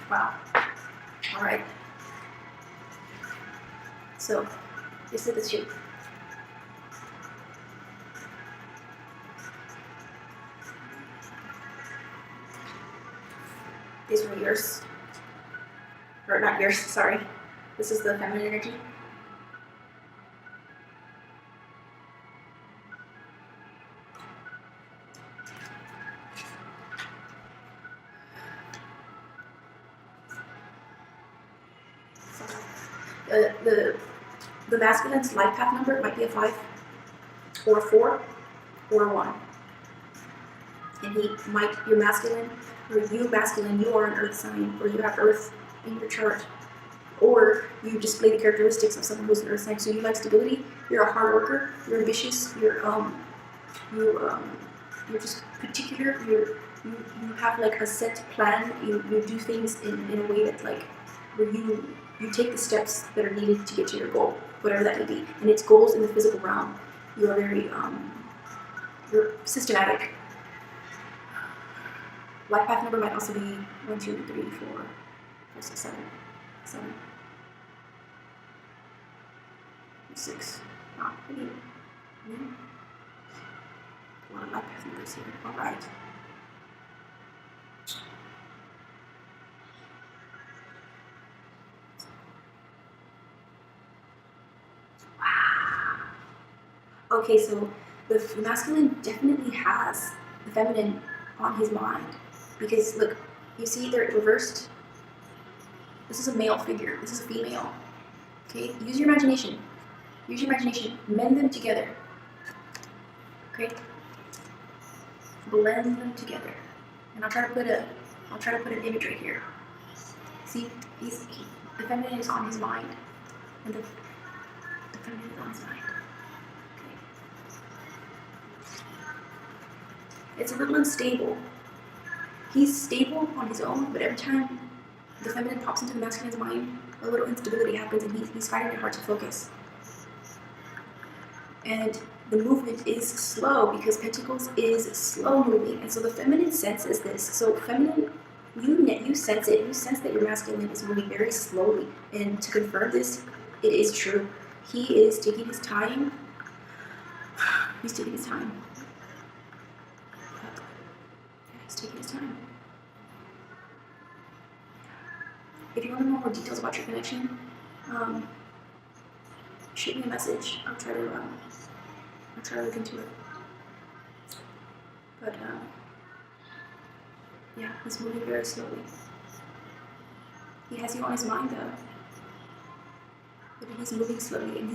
Wow. All right. So, this is the shape. These were yours. Or not yours, sorry. This is the feminine energy. The masculine's life path number might be a 5 or a 4. or 1. And you're masculine, or you masculine, you are an earth sign, or you have earth in your chart. Or you display the characteristics of someone who's an earth sign. So you like stability, you're a hard worker, you're ambitious, you're just particular, you have like a set plan, you do things in a way that like where you take the steps that are needed to get to your goal, whatever that may be. And it's goals in the physical realm. You are very you're systematic. Life path number might also be 1, 2, 3, 4, 5, 6, 7, 7, 6. Really. A lot of life path numbers here. All right. Wow. Okay, so the masculine definitely has the feminine on his mind. Because look, you see they're reversed. This is a male figure. This is a female. Okay, use your imagination. Use your imagination. Mend them together. Okay. Blend them together. And I'll try to put an image right here. See, the feminine is on his mind, and the feminine is on his mind. Okay. It's a little unstable. He's stable on his own, but every time the feminine pops into the masculine's mind, a little instability happens, and he's finding it hard to focus. And the movement is slow because Pentacles is slow moving, and so the feminine senses this. So feminine, you sense it. You sense that your masculine is moving very slowly, and to confirm this, it is true. He is taking his time. He's taking his time. He's taking his time. If you want to know more details about your connection, shoot me a message. I'll try to look into it. But yeah, he's moving very slowly. He has you on his mind though. But he's moving slowly, and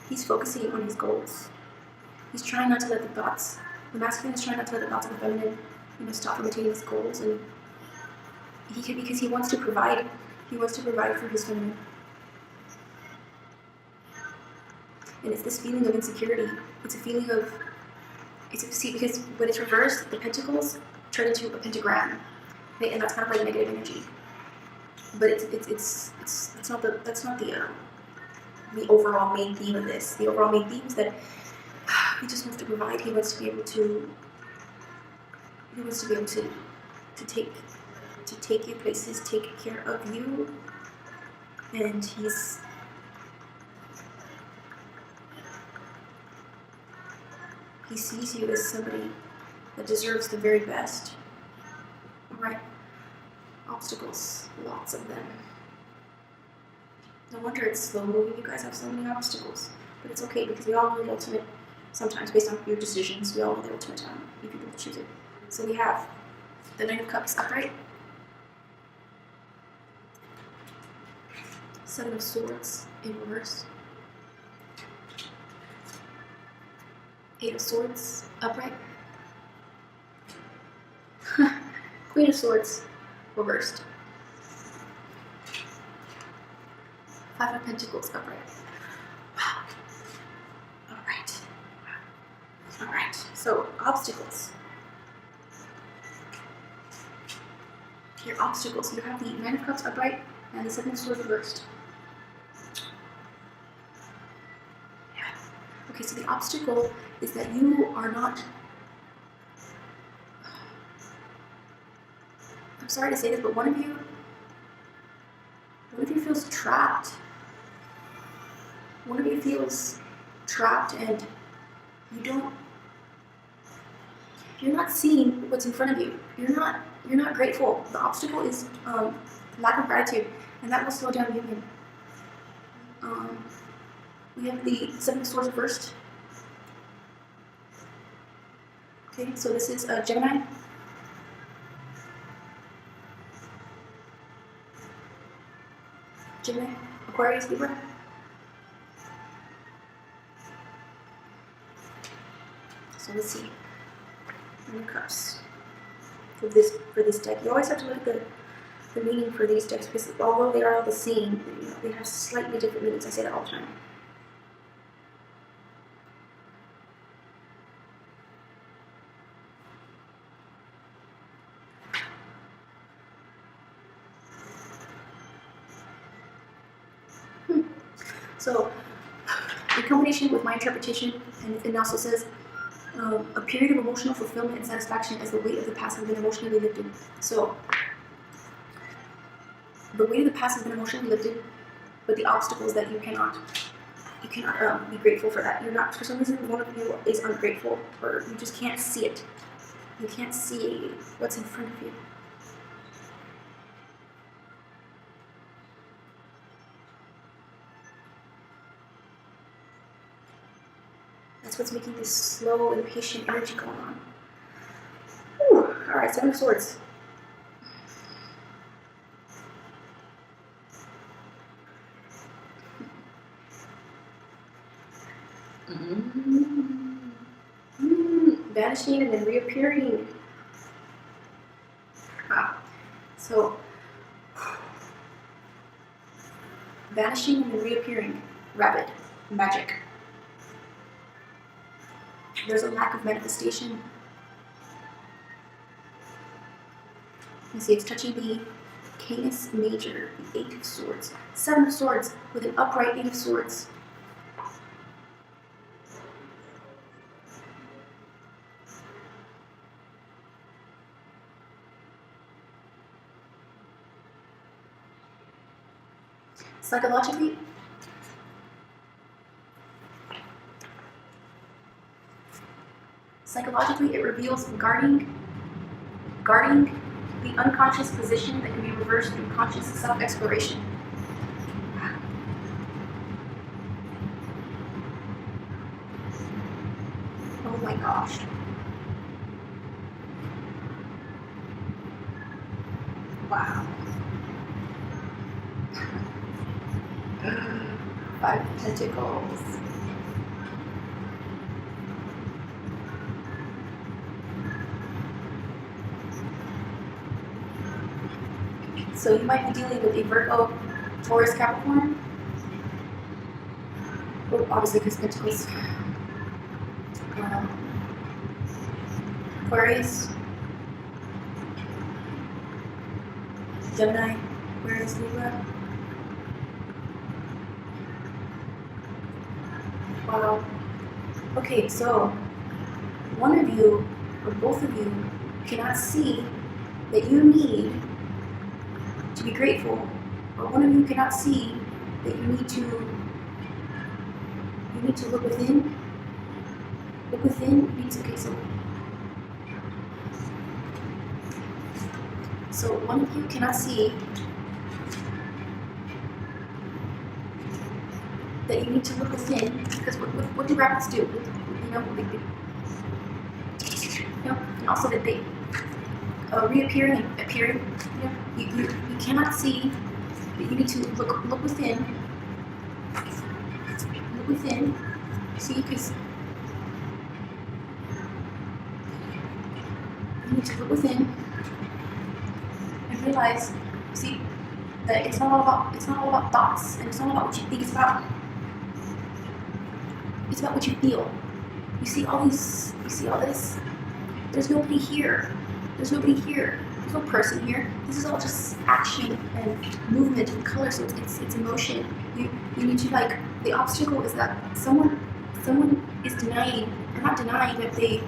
he's focusing on his goals. He's trying not to let the masculine is trying not to let the thoughts of the feminine, stop from attaining his goals, and because he wants to provide. He wants to provide for his feminine. And it's this feeling of insecurity. It's a feeling of, because when it's reversed, the pentacles turn into a pentagram, okay? And that's kind of like negative energy. But that's not the overall main theme of this. The overall main theme is that he just wants to provide. He wants to be able to take you places, take care of you, and he sees you as somebody that deserves the very best. Alright? Obstacles, lots of them. No wonder it's slow moving. You guys have so many obstacles. But it's okay, because we all know the ultimate, sometimes based on your decisions, we all know the ultimate time if you don't choose it. So we have the Knight of Cups upright, Seven of Swords in reverse, Eight of Swords upright, Queen of Swords reversed, Five of Pentacles upright. Wow. Alright, so obstacles. Your obstacles. You have the Nine of Cups upright and the Seven of Swords reversed. Yeah. Okay, so the obstacle is that you are not. I'm sorry to say this, but one of you feels trapped. One of you feels trapped, and you're not seeing what's in front of you. You're not grateful. The obstacle is lack of gratitude, and that will slow down union. We have the Seven of Swords reversed. Okay, so this is Gemini. Gemini, Aquarius, Libra. So let's see. and the Cups for this deck. You always have to look at the meaning for these decks, because although they are all the same, they have slightly different meanings. I say that all the time. So, in combination with my interpretation, and it also says, a period of emotional fulfillment and satisfaction as the weight of the past has been emotionally lifted. So, the weight of the past has been emotionally lifted, but the obstacles that you cannot be grateful for that. You're not, for some reason, one of you is ungrateful, or you just can't see it. You can't see what's in front of you. That's what's making this slow, impatient energy going on. Whew. All right, Seven of Swords. Vanishing and then reappearing. Wow. So, vanishing and then reappearing. Rabbit. Magic. There's a lack of manifestation. You see, it's touching the Canis Major, the Eight of Swords. Seven of Swords with an upright Eight of Swords. Psychologically, it reveals guarding the unconscious position that can be reversed through conscious self-exploration. Oh my gosh. Wow. Five of Pentacles. So you might be dealing with a Virgo, Taurus, Capricorn. Oh, obviously because Pentacles. Aquarius. Gemini. Aquarius, Libra. Wow. Okay, so one of you or both of you cannot see that you need to be grateful, or one of you cannot see that you need to look within. Look within means, okay, so one of you cannot see that you need to look within, because what do rabbits do? And also that they reappearing and appearing. You cannot see that you need to look within. Look within. See, because you need to look within and realize, see, that it's not all about thoughts, and it's not about what you think. It's about what you feel. You see all this. There's nobody here. There's nobody here. There's no person here. This is all just action and movement and color. So it's emotion. You need to, like, the obstacle is that someone is denying, or not denying, that they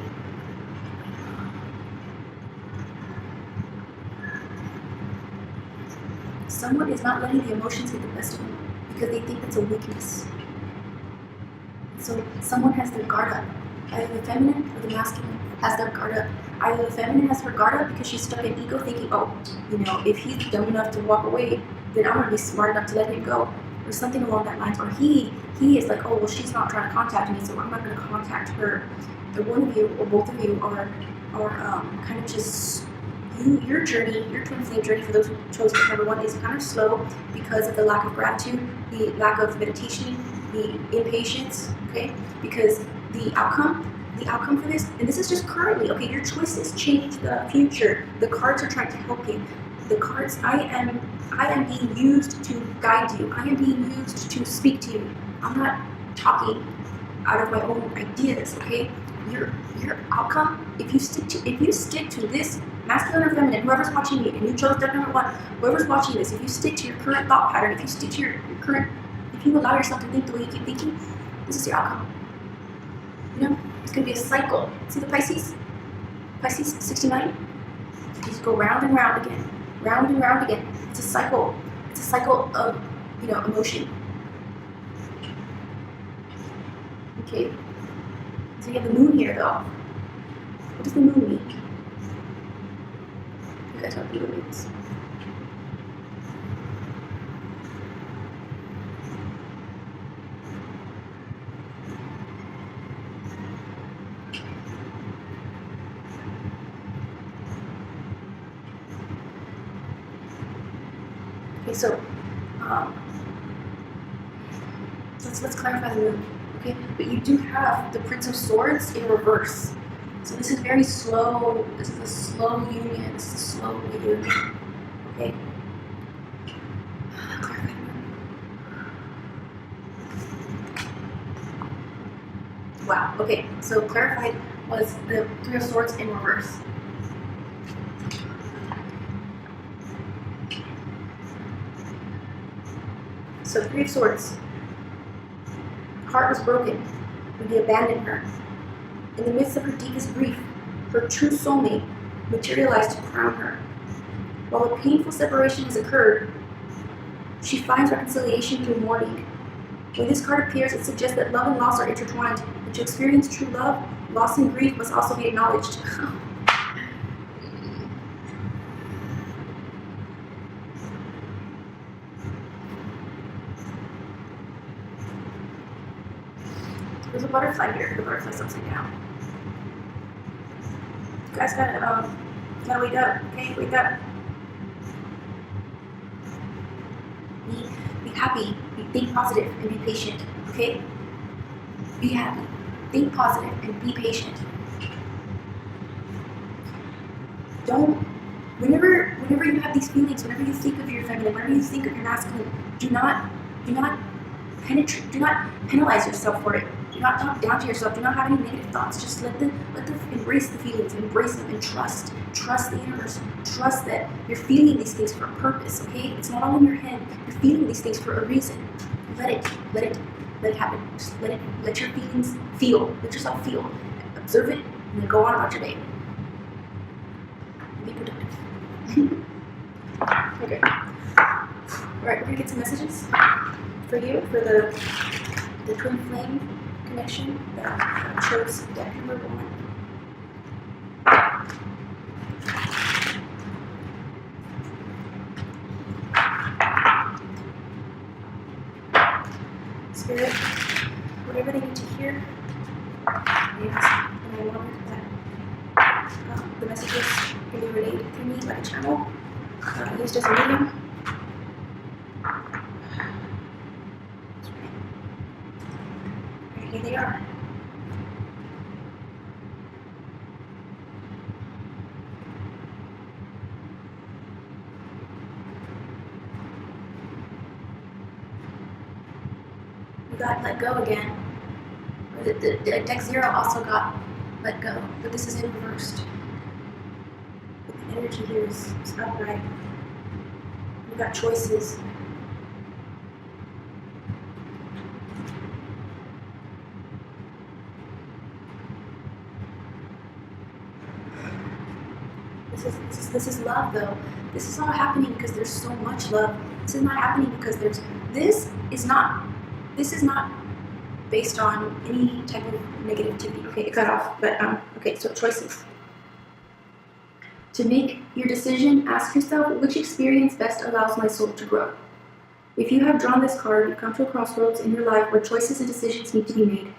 someone is not letting the emotions get the best of them because they think that's a weakness. So someone has their guard up. Either the feminine or the masculine has their guard up. Either the feminine has her guard up because she's stuck in ego, thinking, oh, if he's dumb enough to walk away, then I'm going to be smart enough to let him go, or something along that lines. Or he is like, oh, well, she's not trying to contact me, so I'm not going to contact her. Or one of you or both of you are kind of just, your journey, your twin flame journey, for those who chose number one, is kind of slow because of the lack of gratitude, the lack of meditation, the impatience, okay? Because the outcome the outcome for this, and this is just currently, okay, your choices change the future. The cards are trying to help you. The cards, I am being used to guide you. I am being used to speak to you. I'm not talking out of my own ideas, okay? Your outcome, if you stick to this, masculine or feminine, whoever's watching me, and you chose step number 1, whoever's watching this, if you stick to your current thought pattern, if you stick to your current, if you allow yourself to think the way you keep thinking, this is your outcome. You know, it's going to be a cycle. See the Pisces? Pisces 69? You just go round and round again. Round and round again. It's a cycle. It's a cycle of, you know, emotion. Okay. So you have the moon here, though. What does the moon mean? You guys know what the moon means. Okay, so let's clarify the moon. Okay, but you do have the Prince of Swords in reverse. So this is very slow. This is a slow union. This is a slow union. Okay. Clarify the moon. Wow. Okay. So clarified was the Three of Swords in reverse. So Three of Swords. Heart was broken when he abandoned her. In the midst of her deepest grief, her true soulmate materialized to crown her. While a painful separation has occurred, she finds reconciliation through mourning. When this card appears, it suggests that love and loss are intertwined, but to experience true love, loss and grief must also be acknowledged. There's a butterfly here. The butterfly's upside down. You guys gotta wake up, okay? Wake up. Be happy. Think positive and be patient, okay? Be happy. Think positive and be patient. Whenever you have these feelings, whenever you think of your feminine, whenever you think of your masculine, do not penalize yourself for it. Do not talk down to yourself. Do not have any negative thoughts. Just let them embrace the feelings, embrace them, and trust the universe. Trust that you're feeling these things for a purpose. Okay, it's not all in your head. You're feeling these things for a reason. Let it happen. Just let your feelings feel. Let yourself feel. Observe it, and then go on about your day. Be productive. Okay. All right, we're gonna get some messages for you for the twin flame connection that chose deck number 1. Spirit, whatever they need to hear, yes, and I want that the messages can be relayed through me like a channel, used as a medium. Here they are. We got let go again. The deck 0 also got let go, but this is in reversed. But the energy here is upright. We got choices. This is love, though. This is all happening because there's so much love. This is not happening because this is not based on any type of negativity. Okay, it cut off, but okay, so choices. To make your decision, ask yourself, which experience best allows my soul to grow? If you have drawn this card, you've come to a crossroads in your life where choices and decisions need to be made.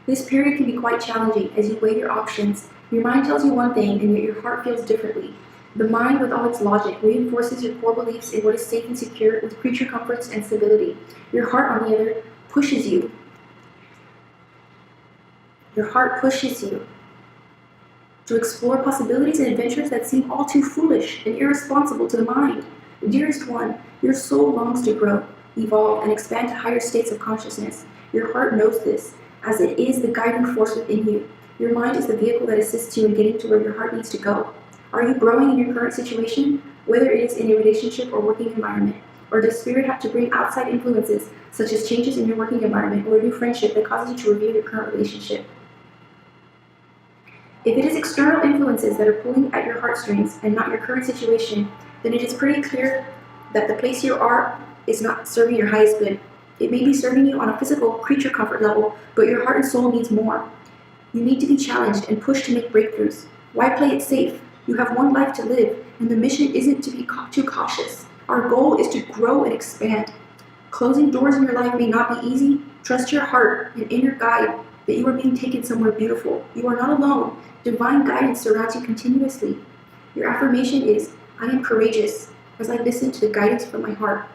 This period can be quite challenging as you weigh your options. Your mind tells you one thing, and yet your heart feels differently. The mind, with all its logic, reinforces your core beliefs in what is safe and secure with creature comforts and stability. Your heart, on the other, pushes you Your heart pushes you to explore possibilities and adventures that seem all too foolish and irresponsible to the mind. Dearest one, your soul longs to grow, evolve, and expand to higher states of consciousness. Your heart knows this, as it is the guiding force within you. Your mind is the vehicle that assists you in getting to where your heart needs to go. Are you growing in your current situation, whether it is in a relationship or working environment? Or does Spirit have to bring outside influences, such as changes in your working environment or a new friendship that causes you to review your current relationship? If it is external influences that are pulling at your heartstrings and not your current situation, then it is pretty clear that the place you are is not serving your highest good. It may be serving you on a physical creature comfort level, but your heart and soul needs more. You need to be challenged and pushed to make breakthroughs. Why play it safe? You have one life to live, and the mission isn't to be too cautious. Our goal is to grow and expand. Closing doors in your life may not be easy. Trust your heart and inner guide that you are being taken somewhere beautiful. You are not alone. Divine guidance surrounds you continuously. Your affirmation is, I am courageous, as I listen to the guidance from my heart.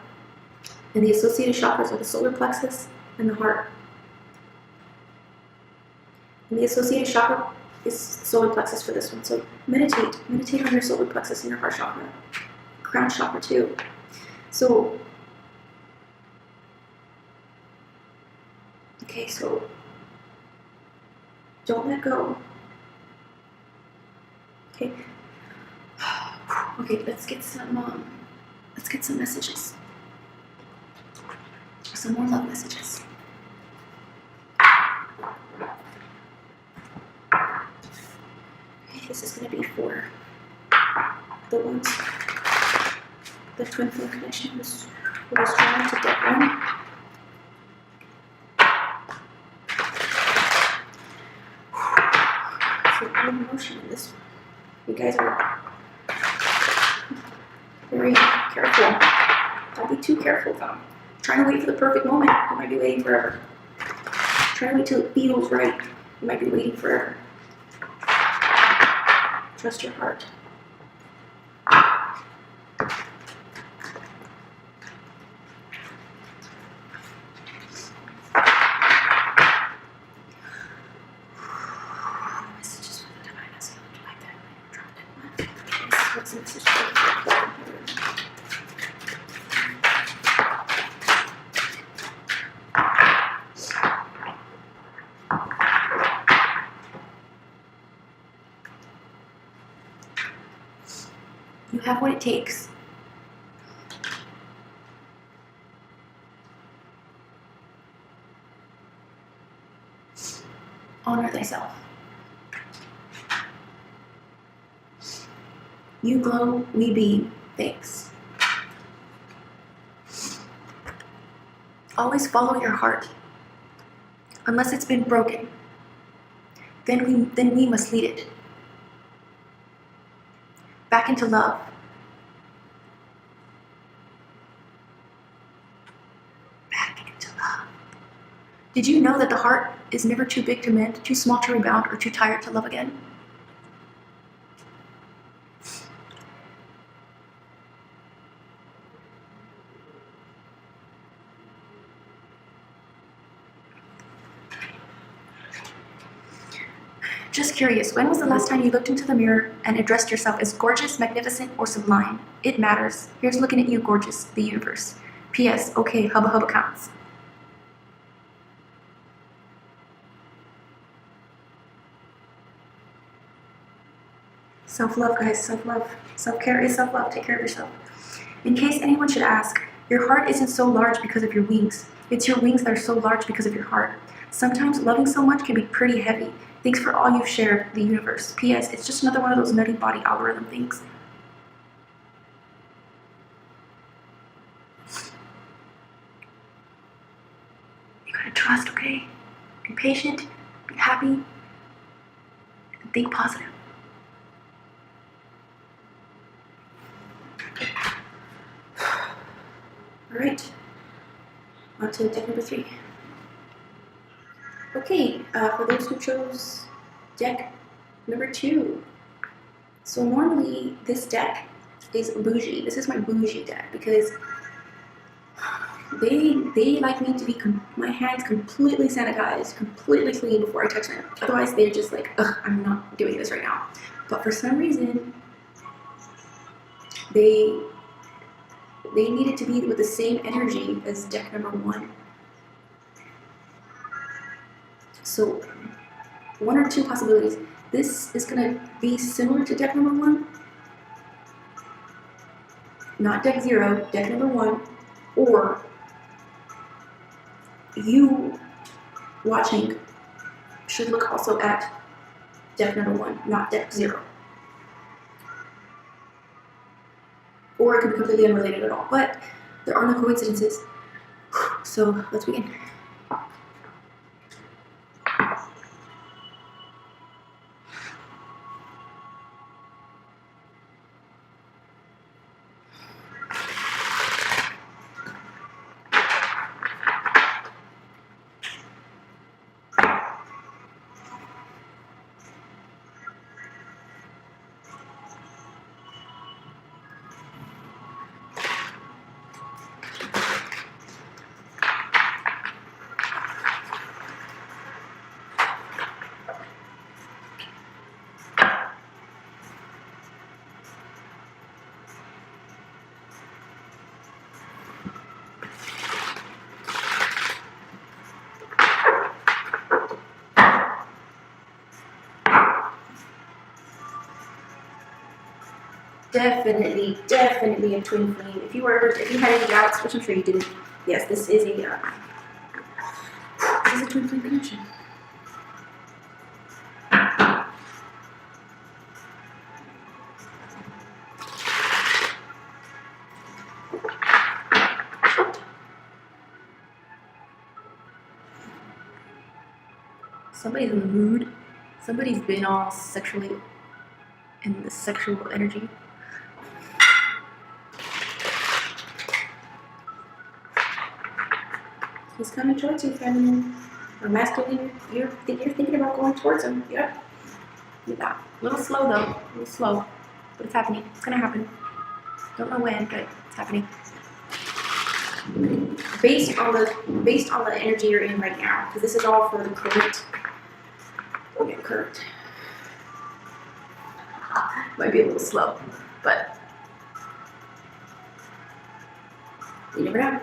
And the associated chakras are the solar plexus and the heart. And the associated chakra is solar plexus for this one. So meditate on your solar plexus and your heart chakra. Crown chakra too. So, okay, so don't let go. Okay. Okay, let's get some messages. Some more love messages. Okay, this is going to be for the ones, the twin flame connection who was trying to get one. So a lot of emotion in this one. You guys are very careful. Don't be too careful though. Trying to wait for the perfect moment. You might be waiting forever. Try to wait till it feels right. You might be waiting forever. Trust your heart. Messages for the divine masculine, divine feminine, dropped in one. What's the message for the You have what it takes. Honor thyself. You glow, we beam. Thanks. Always follow your heart. Unless it's been broken, then we must lead it back into love. Back into love. Did you know that the heart is never too big to mend, too small to rebound, or too tired to love again? Just curious, when was the last time you looked into the mirror and addressed yourself as gorgeous, magnificent, or sublime? It matters. Here's looking at you, gorgeous, the universe. P.S. Okay, hubba hubba counts. Self-love, guys, self-love. Self-care is self-love. Take care of yourself. In case anyone should ask, your heart isn't so large because of your wings. It's your wings that are so large because of your heart. Sometimes loving so much can be pretty heavy. Thanks for all you've shared, the universe. P.S. It's just another one of those nutty body algorithm things. You gotta trust, okay? Be patient, be happy, and think positive. Alright, on to deck number 3. Okay, for those who chose deck number 2. So normally this deck is bougie. This is my bougie deck because they like me to be my hands completely sanitized, completely clean before I touch them. Otherwise, they're just like, ugh, I'm not doing this right now. But for some reason, they needed to be with the same energy as deck number 1. So, one or two possibilities. This is going to be similar to deck number 1, not deck 0, deck number 1, or you watching should look also at deck number 1, not deck 0. Or it could be completely unrelated at all, but there are no coincidences. So let's begin. Definitely a twin flame. If you had any doubts, which I'm sure you didn't, yes, this is a twin flame connection. Somebody's in the mood. Somebody's been all sexually in the sexual energy. He's coming towards you, feminine or masculine. You're thinking about going towards him. Yep. Yeah. A little slow though. A little slow, but it's happening. It's gonna happen. Don't know when, but it's happening. Based on the energy you're in right now, because this is all for the current. Okay, current. Might be a little slow, but you never know.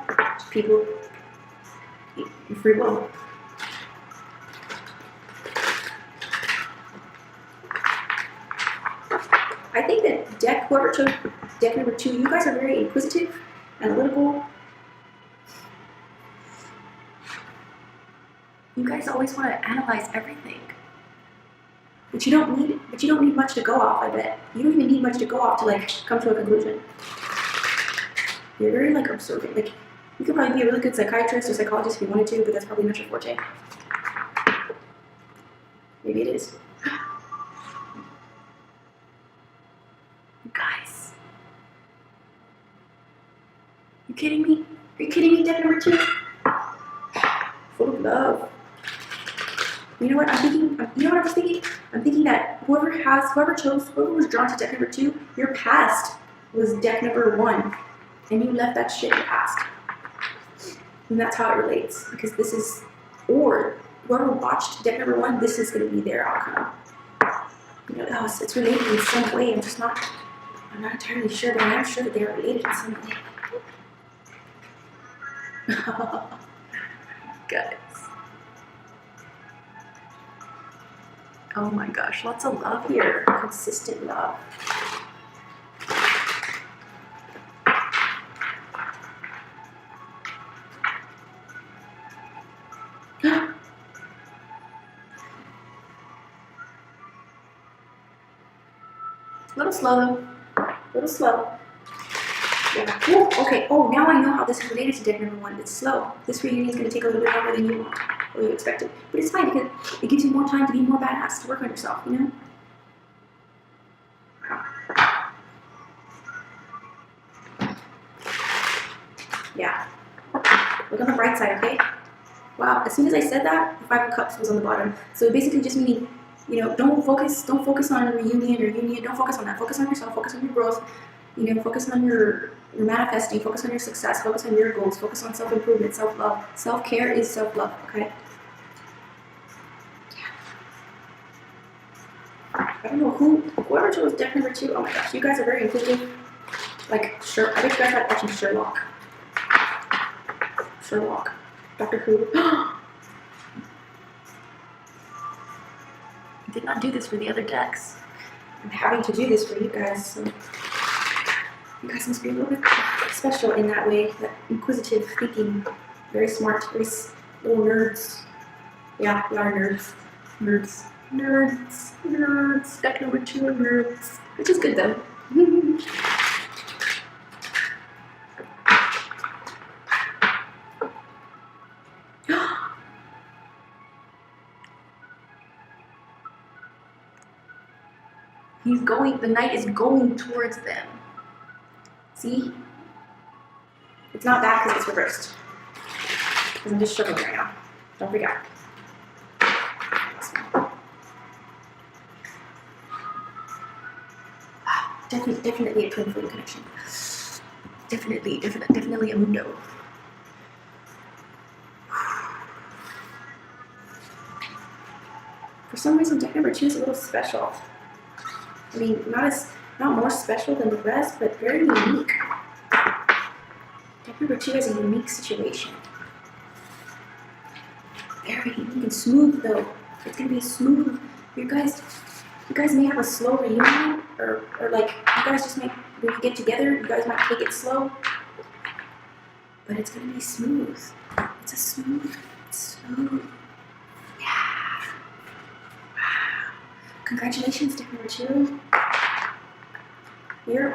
People. Free will. I think that whoever took deck number 2, you guys are very inquisitive, analytical. You guys always want to analyze everything. But you don't need much to go off, I bet. You don't even need much to go off to like come to a conclusion. You're very like observant. Like you could probably be a really good psychiatrist or psychologist if you wanted to, but that's probably not your forte. Maybe it is. You guys. You kidding me? Are you kidding me, deck number 2? Full of love. You know what I'm thinking? You know what I was thinking? I'm thinking that whoever was drawn to deck number 2, your past was deck number 1, and you left that shit in the past. And that's how it relates, because this is, or whoever watched deck number 1, this is going to be their outcome. You know, it's related in some way. I'm not entirely sure, but I am sure that they are related in some way. Guys. Oh my gosh, lots of love here. Consistent love. A little slow though. A little slow. Yeah. Ooh, okay. Oh, now I know how this is related to deck number 1. It's slow. This reunion is going to take a little bit longer than you want or you expected. But it's fine because it gives you more time to be more badass, to work on yourself, you know? Yeah. Look on the bright side, okay? Wow, as soon as I said that, the 5 of Cups was on the bottom. So basically just meaning, you know, don't focus on a reunion or union. Don't focus on that. Focus on yourself. Focus on your growth. You know, focus on your You're manifesting. Focus on your success. Focus on your goals. Focus on self-improvement, self-love. Self-care is self-love, okay? I don't know whoever chose deck number 2, oh my gosh, you guys are very inclusive. Like, sure, I bet you guys like watching Sherlock. Doctor Who. I did not do this for the other decks. I'm having to do this for you guys, so you guys must be a little bit special in that way, that inquisitive thinking, very smart, very little nerds. Yeah, we are nerds. Nerds. Deck number 2 are nerds, which is good though. The knight is going towards them. See? It's not bad because it's reversed. Because I'm just struggling right now. Don't freak out. Definitely a twin flame connection. Definitely a mundo. For some reason, deck number 2 is a little special. I mean, not more special than the rest, but very unique. Deck number 2 is a unique situation. Very unique and smooth though. It's gonna be smooth. You guys may have a slow reunion, or like you guys just might, when you get together, you guys might take it slow. But it's gonna be smooth. It's smooth. Yeah. Wow. Congratulations, deck number 2. You're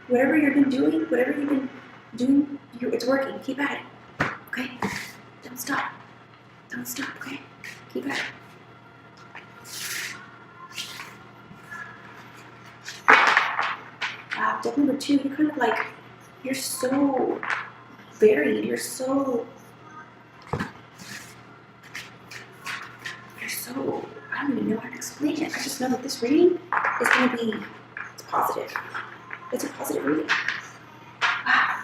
whatever you've been doing, it's working. Keep at it. Okay? Don't stop, okay? Keep at it. Wow, deck number 2, you're kind of like, you're so varied, you're so, I don't even know how to explain it. I just know that this reading is going to be, it's positive. It's a positive reading. Wow.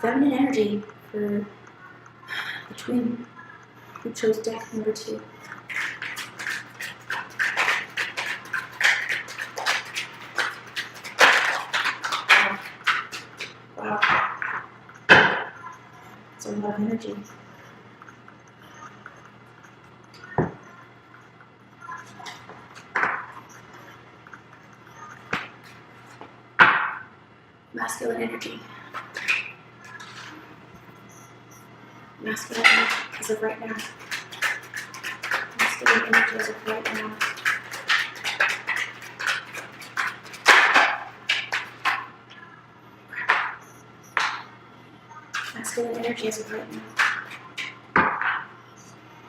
Feminine energy for the twin who chose deck number 2. Wow. It's a lot of energy. Masculine energy. Masculine energy as of right now. Masculine energy as of right now. Masculine energy as of right now.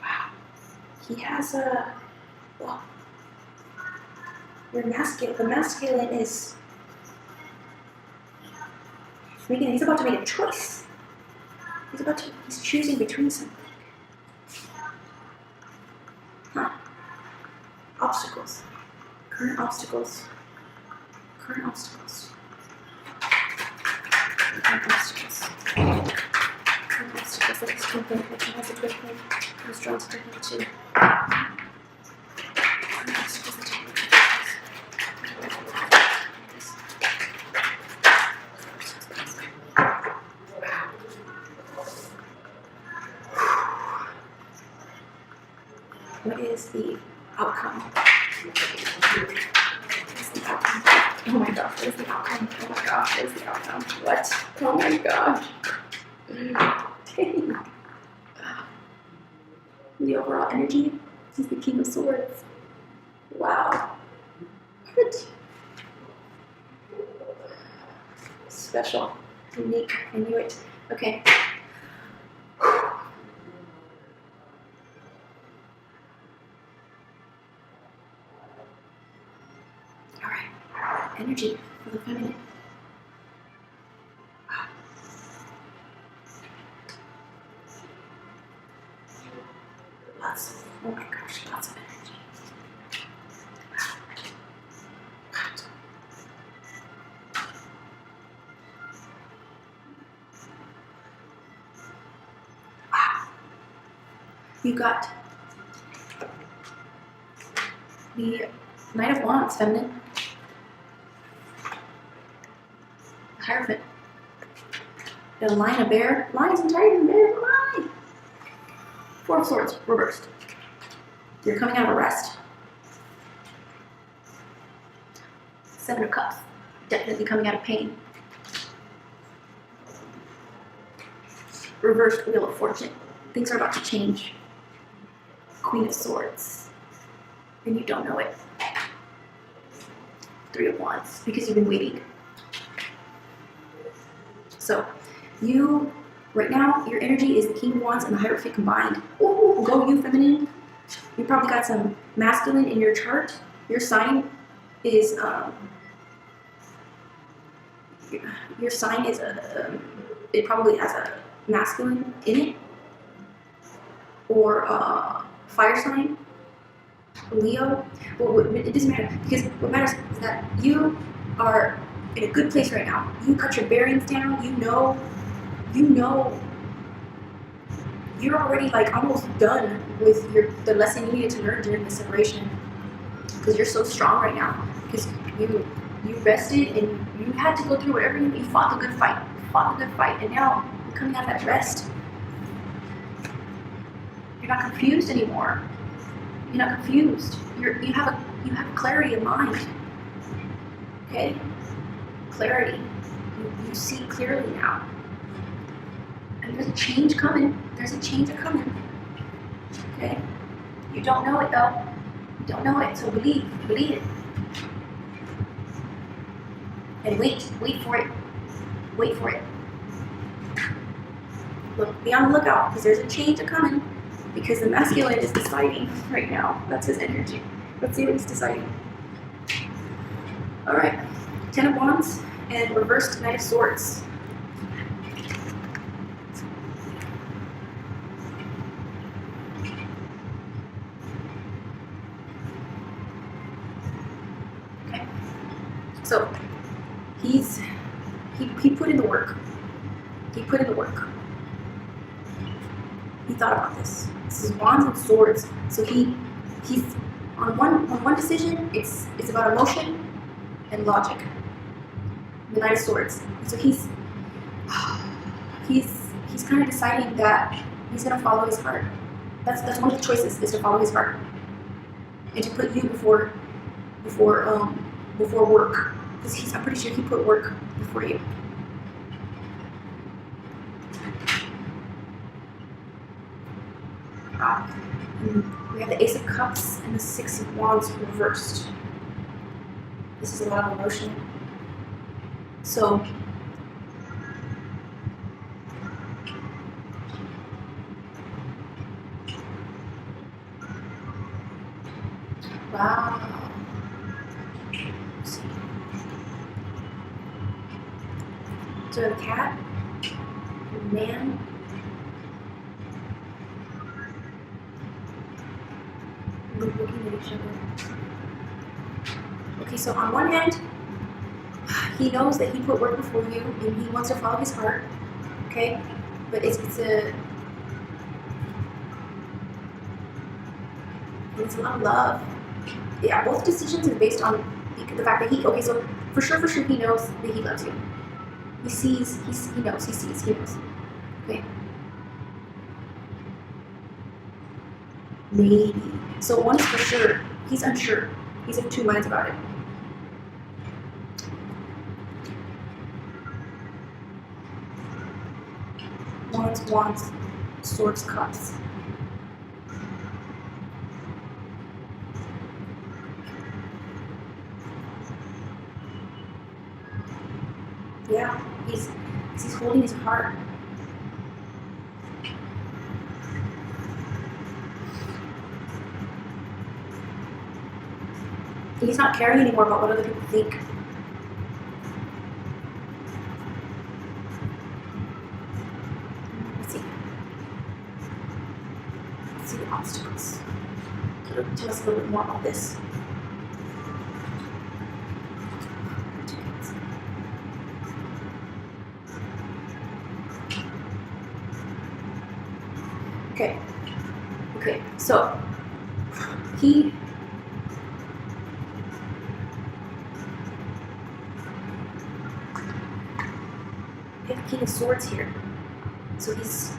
Wow. He has a, well, the masculine is, he's about to make a choice. He's choosing between something. Huh. Obstacles. Current obstacles. Current obstacles. Look at this twin flame. He has a twin flame. He's drawn to deck number 2. What is the outcome? Oh my gosh, what is the outcome? Oh my gosh, what is the outcome? What? Oh my gosh. Dang. The overall energy is the King of Swords. Wow. What? Special. Unique. I knew it. Okay. Energy for the feminine. lots. Oh my gosh, lots of energy. Wow. You got the Knight of Wands, feminine. Hierophant. The Lion of Bear. Lion's entirely in bear. Lion. Four of Swords, reversed. You're coming out of a rest. Seven of Cups. Definitely coming out of pain. Reversed Wheel of Fortune. Things are about to change. Queen of Swords. And you don't know it. Three of Wands, because you've been waiting. So, you, right now, your energy is the King of Wands and the Hierophant combined. Ooh, go you, feminine. You probably got some masculine in your chart. Your sign is, it probably has a masculine in it. Or fire sign. Leo. Well, it doesn't matter, because what matters is that you are in a good place right now. You got your bearings down. You know you're already like almost done with the lesson you needed to learn during the separation, because you're so strong right now, because you rested and you had to go through whatever you fought the good fight. And now you're coming out of that rest. You're not confused anymore. You're not confused. You have clarity of mind. Okay? Clarity. You see clearly now. And there's a change coming. Okay? You don't know it though. You don't know it, so believe it. And wait for it. Wait for it. Look, be on the lookout, because there's a change coming. Because the masculine is deciding right now. That's his energy. Let's see what he's deciding. Alright. Ten of Wands and reversed Knight of Swords. Okay. So he put in the work. He thought about this. This is Wands and Swords. So he's on one decision. It's about emotion and logic. The Knight of Swords. So he's kind of deciding that he's gonna follow his heart. That's one of the choices, is to follow his heart and to put you before work. Because I'm pretty sure he put work before you. We have the Ace of Cups and the Six of Wands reversed. This is a lot of emotion. So, wow. Let's see. So the cat, the man, we're looking at each other. Okay, so on one hand, he knows that he put work before you and he wants to follow his heart, okay? But it's a lot of love. Yeah, both decisions are based on the fact that okay, so for sure he knows that he loves you. He knows. Okay. Maybe. So one is for sure. He's unsure. He's of two minds about it. Wands, Swords, Cups. Yeah, he's holding his heart. He's not caring anymore about what other people think. Let's see obstacles. Tell us a little bit more about this. Okay. Okay. So he we have the King of Swords here. So he's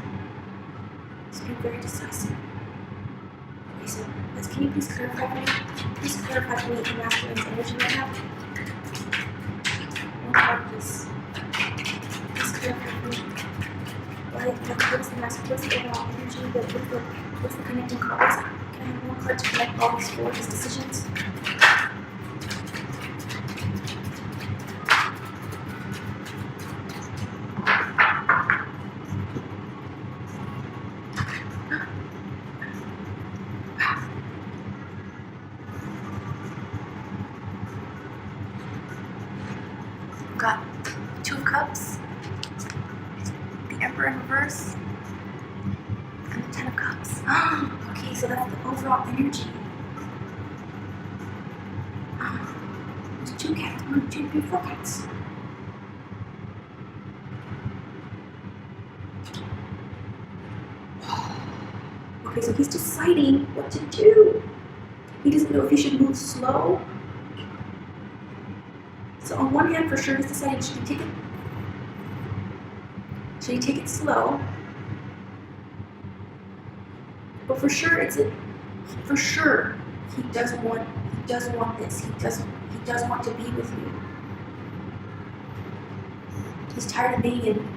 being very decisive. Okay, so can you please clarify for me? Please clarify for me the masculine's energy right now. One card, please. Please clarify for me. What's the masculine? What's the overall energy? What's the connecting cards? Can I have one card to connect all these for his decisions? Got Two of Cups, the Emperor in reverse, and the Ten of Cups. Okay, so that's the overall energy. There's 2 cats. 1, 2, 3, 4 cats. Okay, so he's deciding what to do. He doesn't know if he should move slow. So on one hand, for sure, he's deciding, should he take it slow? But for sure, for sure, he does want this. He does want to be with you. He's tired of being in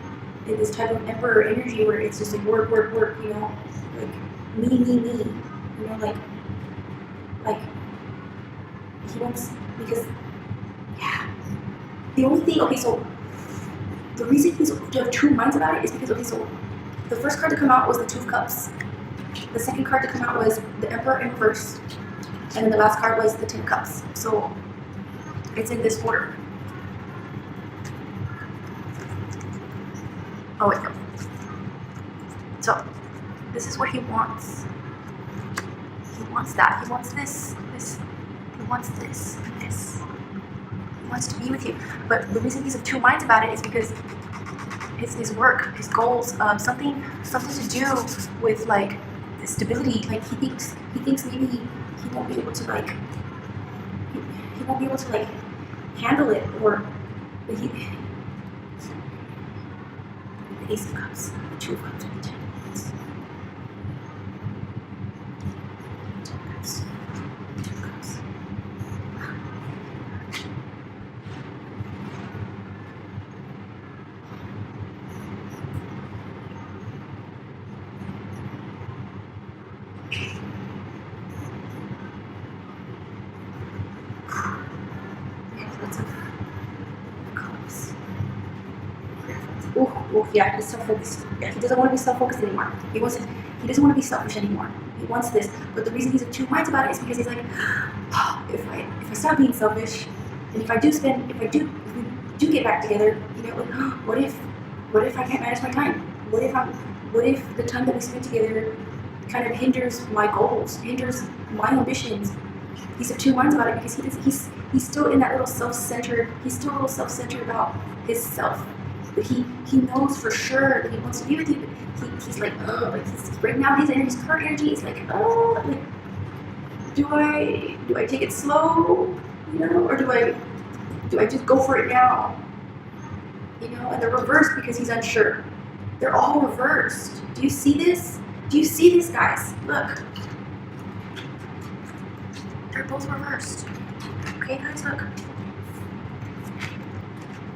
this type of emperor energy where it's just like work, work, work, you know, like me, you know, like he wants, because yeah. The only thing, okay, so the reason he's to have 2 minds about it is because, okay, so the first card to come out was the 2 of Cups. The second card to come out was the Emperor in reverse. And then the last card was the 10 of Cups. So it's in this order. Oh, wait, no. So this is what he wants. He wants that. He wants this. He wants this and this. Wants to be with you, but the reason he's of 2 minds about it is because his work, his goals, something to do with like stability. Like he thinks maybe he won't be able to like he won't be able to like handle it, or the Ace of Cups, the 2 of Cups, and the 10 of Cups. 10 of Cups. 10 of Cups. Yeah, he's self-focused. Yeah, he doesn't want to be self-focused anymore. He doesn't want to be selfish anymore. He wants this. But the reason he's of 2 minds about it is because he's like, oh, if I stop being selfish, and if we do get back together, you know, like, oh, what if I can't manage my time? What if the time that we spend together kind of hinders my goals, hinders my ambitions? He's of 2 minds about it because he's still in that little self-centered. He's still a little self-centered about his self. But he knows for sure that he wants to be with you. But he's like, oh, like right now his current energy is like, oh, like, do I take it slow, you know, or do I just go for it now, you know? And they're reversed because he's unsure. They're all reversed. Do you see this? Do you see this, guys? Look, they're both reversed. Okay, guys, look,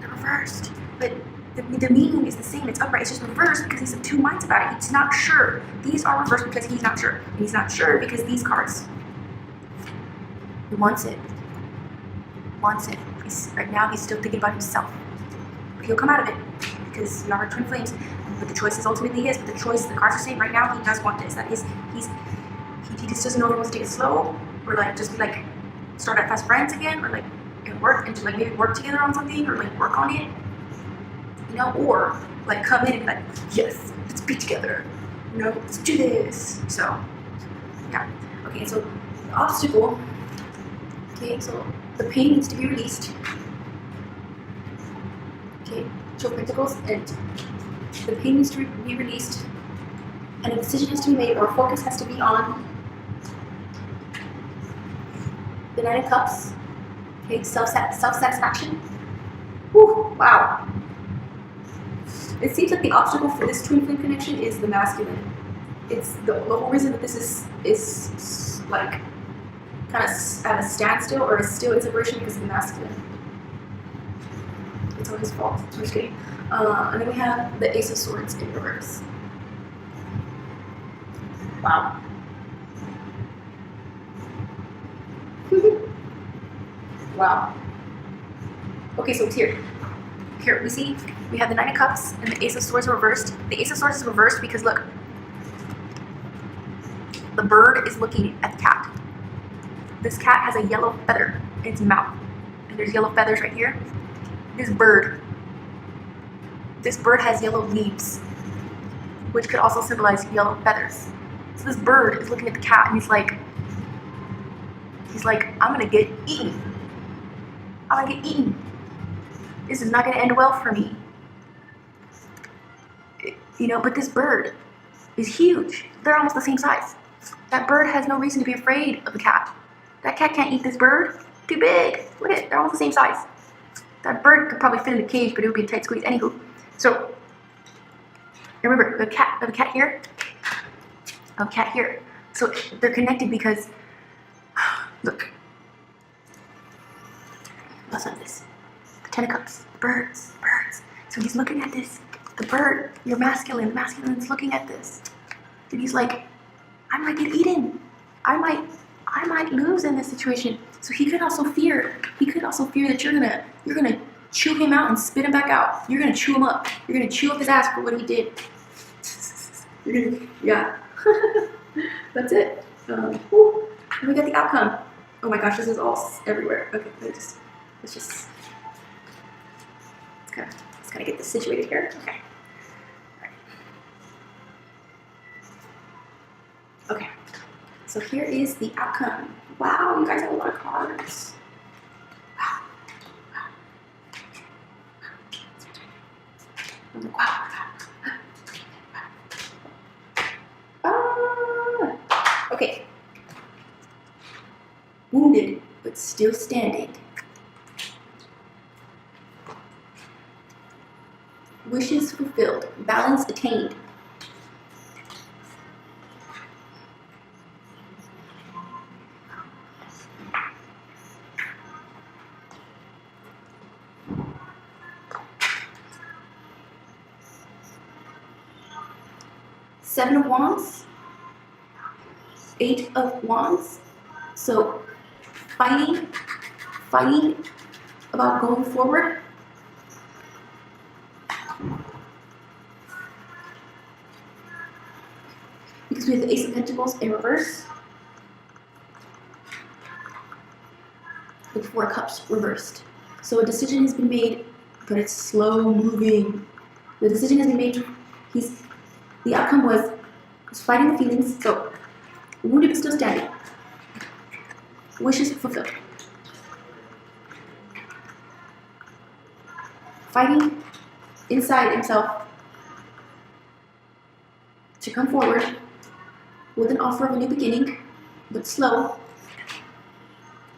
they're reversed, but. The meaning is the same, it's upright, it's just reversed because he's of 2 minds about it. He's not sure. These are reversed because he's not sure. And he's not sure because these cards. He wants it. Wants it. Right now he's still thinking about himself. But he'll come out of it because you are twin flames. But the choice is ultimately his. But the cards are saying right now he does want this. That is, he just doesn't know if he wants to take it slow, or like just be like start at fast friends again, or like work and just like maybe work together on something, or like work on it. You know, or like come in and be like, yes, let's be together. You know, let's do this. So Yeah. Okay, so the obstacle, okay, so the pain needs to be released. Okay, show pentacles, and the pain needs to be released, and a decision has to be made, or focus has to be on the Nine of Cups. Okay, self-satisfaction. Whew, wow. It seems like the obstacle for this twin flame connection is the masculine. It's the whole reason that this is like kind of at a standstill or is still in separation because of the masculine. It's all his fault. I'm just kidding. And then we have the Ace of Swords in reverse. Wow. Wow. Okay, so it's here. Here we see we have the Nine of Cups and the Ace of Swords reversed. The Ace of Swords is reversed because look, the bird is looking at the cat. This cat has a yellow feather in its mouth, and there's yellow feathers right here. This bird has yellow leaves, which could also symbolize yellow feathers. So this bird is looking at the cat, and he's like, I'm gonna get eaten. I'm gonna get eaten. This is not gonna end well for me. You know, but this bird is huge. They're almost the same size. That bird has no reason to be afraid of the cat. That cat can't eat this bird. Too big. Look at it. They're almost the same size. That bird could probably fit in the cage, but it would be a tight squeeze. Anywho, so remember the cat here, So they're connected because look. What's on this? The Ten of Cups. Birds. So he's looking at this. The bird, your masculine. The masculine's looking at this, and he's like, I might get eaten. I might lose in this situation. So he could also fear that you're gonna chew him out and spit him back out. You're gonna chew him up. You're gonna chew up his ass for what he did. Yeah. That's it. And we got the outcome. Oh my gosh, this is all everywhere. Okay, let's kind of get this situated here. Okay. Okay. So here is the outcome. Wow, you guys have a lot of cards. Wow. Okay. Wounded, but still standing. Wishes fulfilled. Balance attained. Seven of Wands, Eight of Wands. So fighting about going forward. Because we have the Ace of Pentacles in reverse. The Four of Cups reversed. So a decision has been made, but it's slow moving. The decision has been made. The outcome was fighting the feelings. So wounded but still standing. Wishes fulfilled. Fighting inside himself to come forward with an offer of a new beginning, but slow,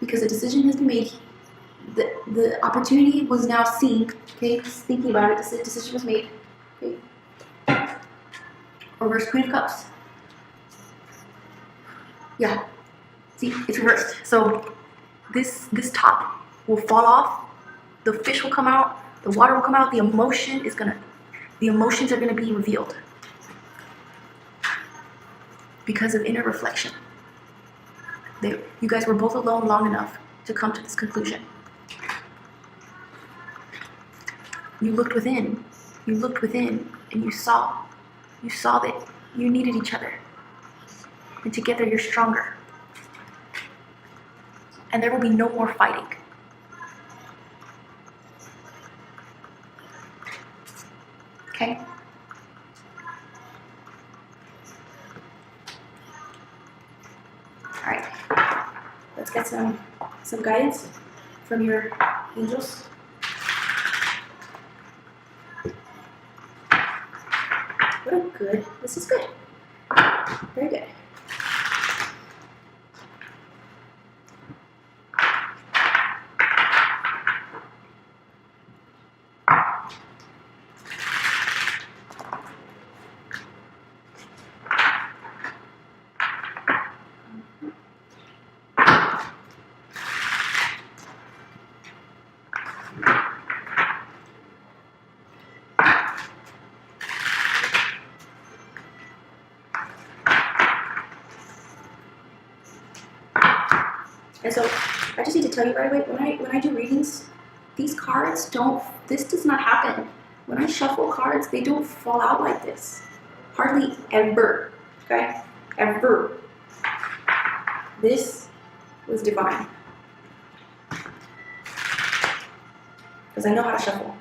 because a decision has been made. The opportunity was now seen. Okay, just thinking about it, the decision was made. Okay. Reverse Queen of Cups. Yeah. See, it's reversed. So this top will fall off. The fish will come out. The water will come out. The emotions are gonna be revealed because of inner reflection. You guys were both alone long enough to come to this conclusion. You looked within, and you saw that you needed each other. And together you're stronger. And there will be no more fighting. Okay? get some guidance from your angels. What a good, this is good. Very good. And so I just need to tell you right away, when I do readings, these cards this does not happen. When I shuffle cards, they don't fall out like this. Hardly ever, okay? Ever. This was divine. Because I know how to shuffle.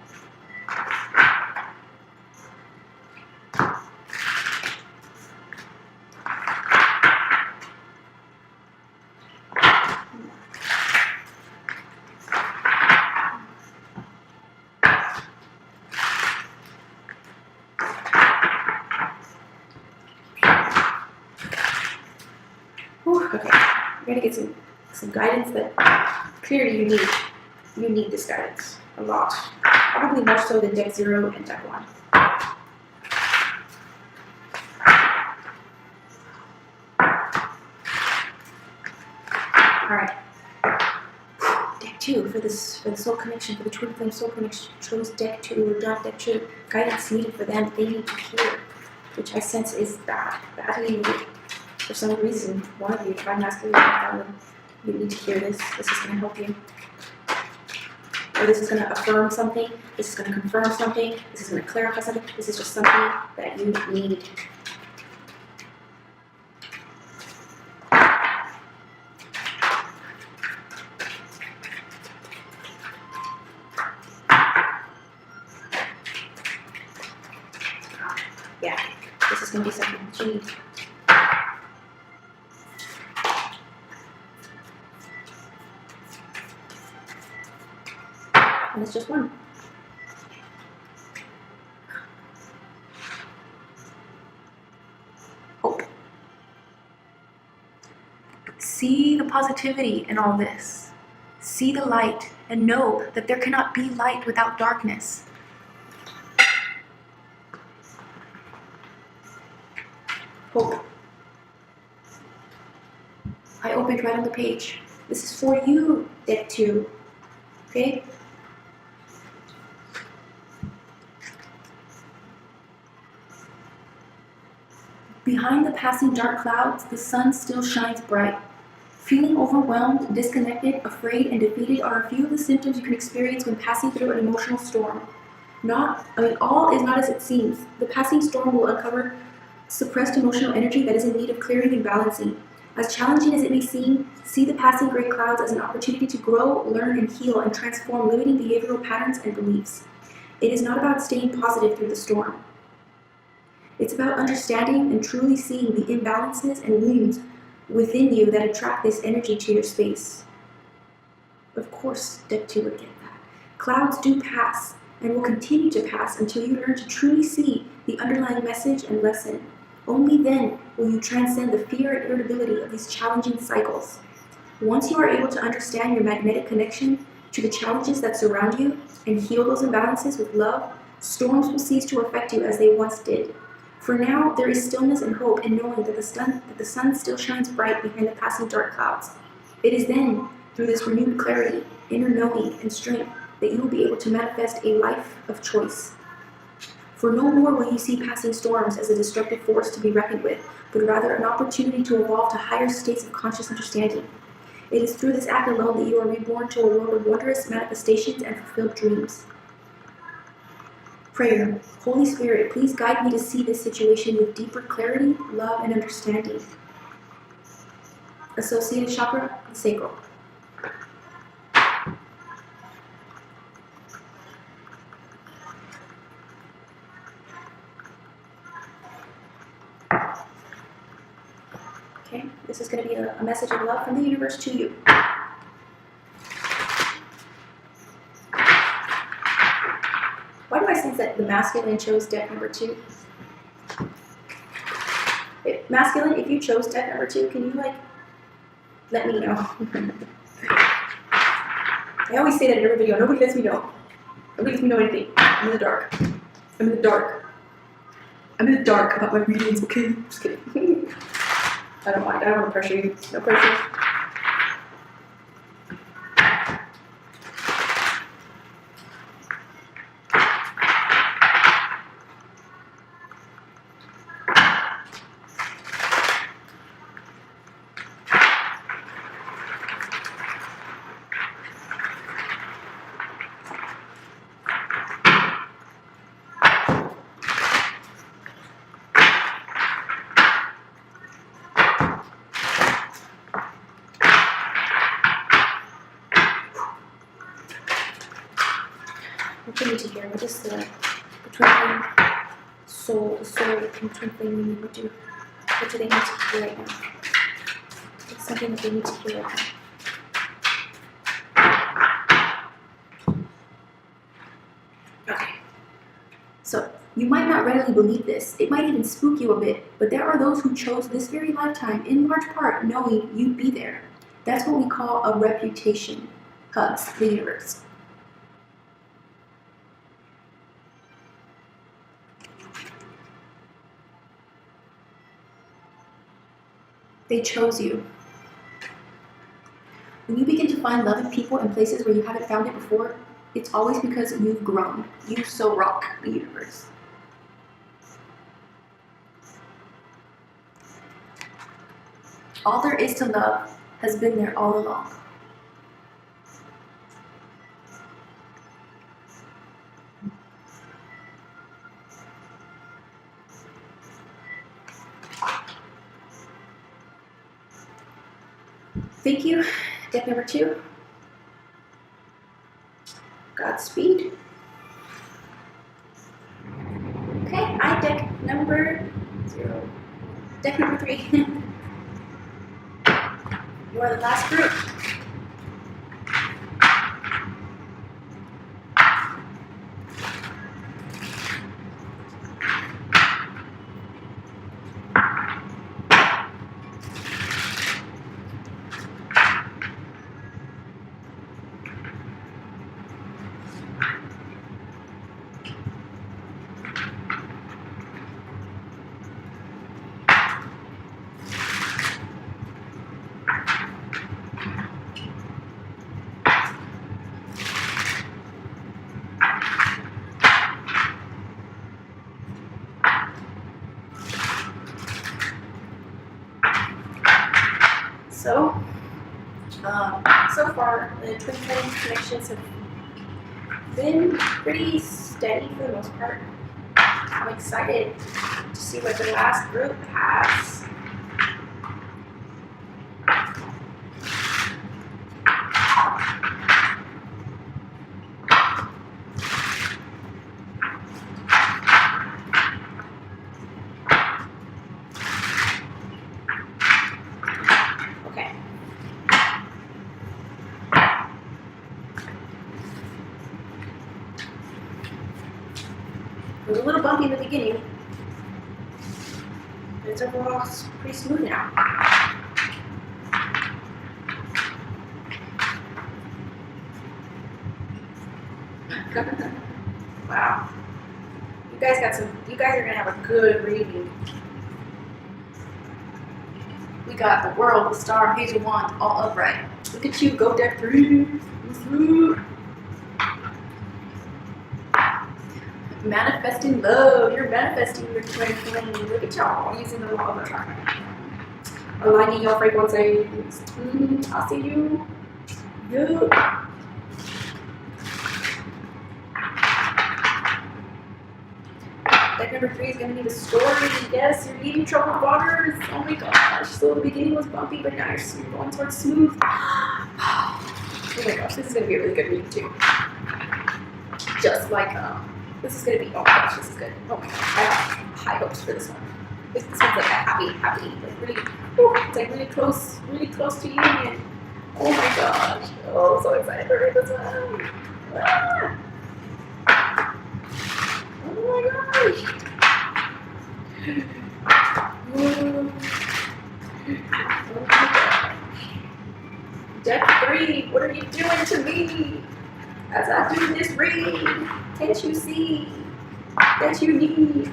Okay, you're gonna get some guidance that clearly you need this guidance a lot. Probably more so than deck 0 and deck 1. Alright. Deck 2 for the soul connection, for the twin flame soul connection. Chose deck 2 or not deck 2. Guidance needed for them, they need to hear, which I sense is badly needed. For some reason, one of you, if I'm asking you need to hear this. This is going to help you. Or this is going to affirm something. This is going to confirm something. This is going to clarify something. This is just something that you need. Yeah, this is going to be something that you need. And it's just one. Hope. See the positivity in all this. See the light and know that there cannot be light without darkness. Hope. I opened right on the page. This is for you, deck 2. Okay? Behind the passing dark clouds, the sun still shines bright. Feeling overwhelmed, disconnected, afraid, and defeated are a few of the symptoms you can experience when passing through an emotional storm. All is not as it seems. The passing storm will uncover suppressed emotional energy that is in need of clearing and balancing. As challenging as it may seem, see the passing gray clouds as an opportunity to grow, learn, and heal and transform limiting behavioral patterns and beliefs. It is not about staying positive through the storm. It's about understanding and truly seeing the imbalances and wounds within you that attract this energy to your space. Of course, deck 2 would get that. Clouds do pass and will continue to pass until you learn to truly see the underlying message and lesson. Only then will you transcend the fear and irritability of these challenging cycles. Once you are able to understand your magnetic connection to the challenges that surround you and heal those imbalances with love, storms will cease to affect you as they once did. For now, there is stillness and hope in knowing that the sun still shines bright behind the passing dark clouds. It is then, through this renewed clarity, inner knowing, and strength, that you will be able to manifest a life of choice. For no more will you see passing storms as a destructive force to be reckoned with, but rather an opportunity to evolve to higher states of conscious understanding. It is through this act alone that you are reborn to a world of wondrous manifestations and fulfilled dreams. Prayer. Holy Spirit, please guide me to see this situation with deeper clarity, love, and understanding. Associated chakra, the sacral. Okay, this is going to be a message of love from the universe to you. sense that the masculine chose deck number 2? Masculine, if you chose deck number 2, can you, like, let me know? I always say that in every video. Nobody lets me know. Nobody lets me know anything. I'm in the dark. I'm in the dark. I'm in the dark about my readings, okay? Just kidding. I don't mind. I don't want to pressure you. No pressure. What do you need to hear? What is the twinkling soul, the soul twinkling meaning? What do they need to hear right now? It's something that they need to hear right now. Okay. So, you might not readily believe this. It might even spook you a bit, but there are those who chose this very lifetime in large part knowing you'd be there. That's what we call a reputation. Hugs, the universe. They chose you. When you begin to find love in people and places where you haven't found it before, it's always because you've grown. You so rock the universe. All there is to love has been there all along. Thank you. Deck number 2. Godspeed. Okay, I deck number 0. Deck number 3. You are the last group. So far, the twin flame connections have been pretty steady for the most part. I'm excited to see what the last group has. It was a little bumpy in the beginning, but it's overall pretty smooth now. Wow. You guys are gonna have a good reading. We got the world, the star, hazel wand, all upright. Look at you, go deck 3. Manifesting love. You're manifesting your twin flame. Look at y'all using the law of attraction. Aligning your frequencies. I see you. Good. Deck number 3 is going to need a story. Yes, you're needing troubled waters. Oh my gosh. So the beginning was bumpy, but now you're going towards smooth. Oh my gosh, this is going to be a really good reading too. Just like this is gonna be, oh my gosh, this is good. Oh my gosh, I have high hopes for this one. This one's like a happy, like really, it's like really close to union. Oh my gosh, oh, I'm so excited for this one. Ah. my gosh. Oh my gosh. Deck 3, what are you doing to me? As I do this read, can't you see that you need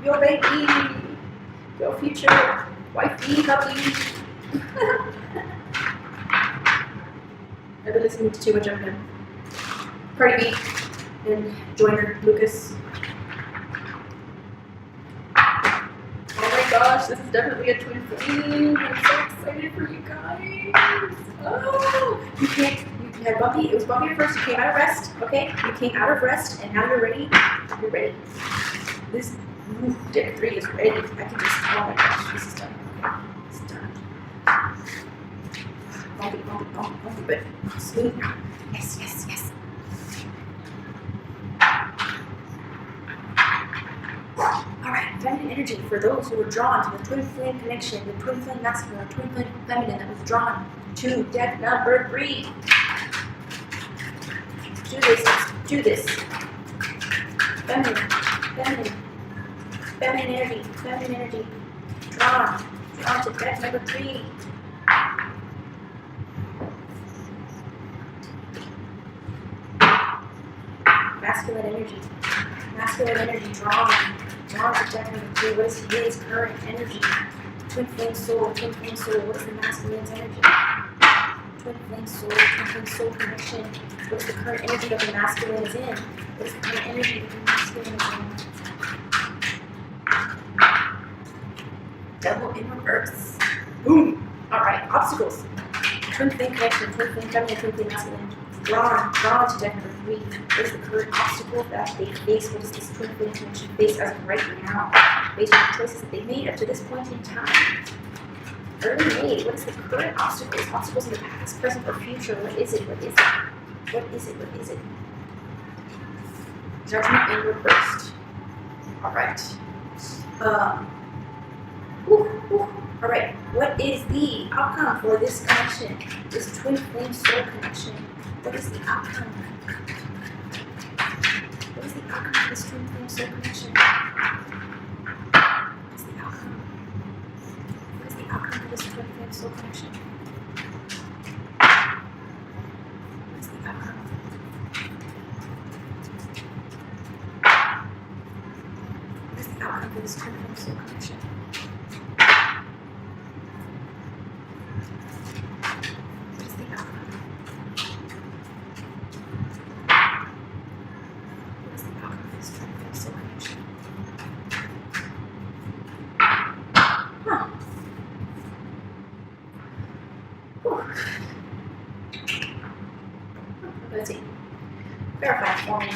your baby, your future wifey, hubby? I've been listening to too much of him. Cardi B and Joyner Lucas. Oh my gosh, this is definitely a twin flame. I'm so excited for you guys. Oh, you had bumpy. It was bumpy at first. You came out of rest. Okay, you came out of rest, and now you're ready. You're ready. This deck 3 is ready. I can just. Oh my gosh, this is done. Okay, it's done. Bumpy, but smooth now. Yes. Alright, feminine energy for those who were drawn to the twin flame connection, the twin flame masculine, the twin flame feminine that was drawn to deck number 3. Do this. Feminine energy. Drawn to deck number 3. Masculine energy drawn to deck number 3. What is his current energy? Twin flame soul, what is the masculine's energy? Twin flame soul connection. What is the current energy that the masculine is in? What is the current energy that the masculine is in? Devil in reverse. Boom! Alright, obstacles. Twin flame connection, twin flame feminine, twin flame masculine. Drawn to deck number 3. What is the current obstacle that they face? What does this twin flame connection face as of right now? Based on the choices that they made up to this point in time. Early made. What is the current obstacles? Obstacles in the past, present, or future. What is it? Judgment in reversed. Alright. Alright. What is the outcome for this connection? This twin flame soul connection. What is the outcome? What is the outcome of this twin flame soul connection? What is the outcome? What is the outcome of this twin flame soul connection? What is the outcome? What is the outcome of this twin flame soul connection? Let's see. Verify for me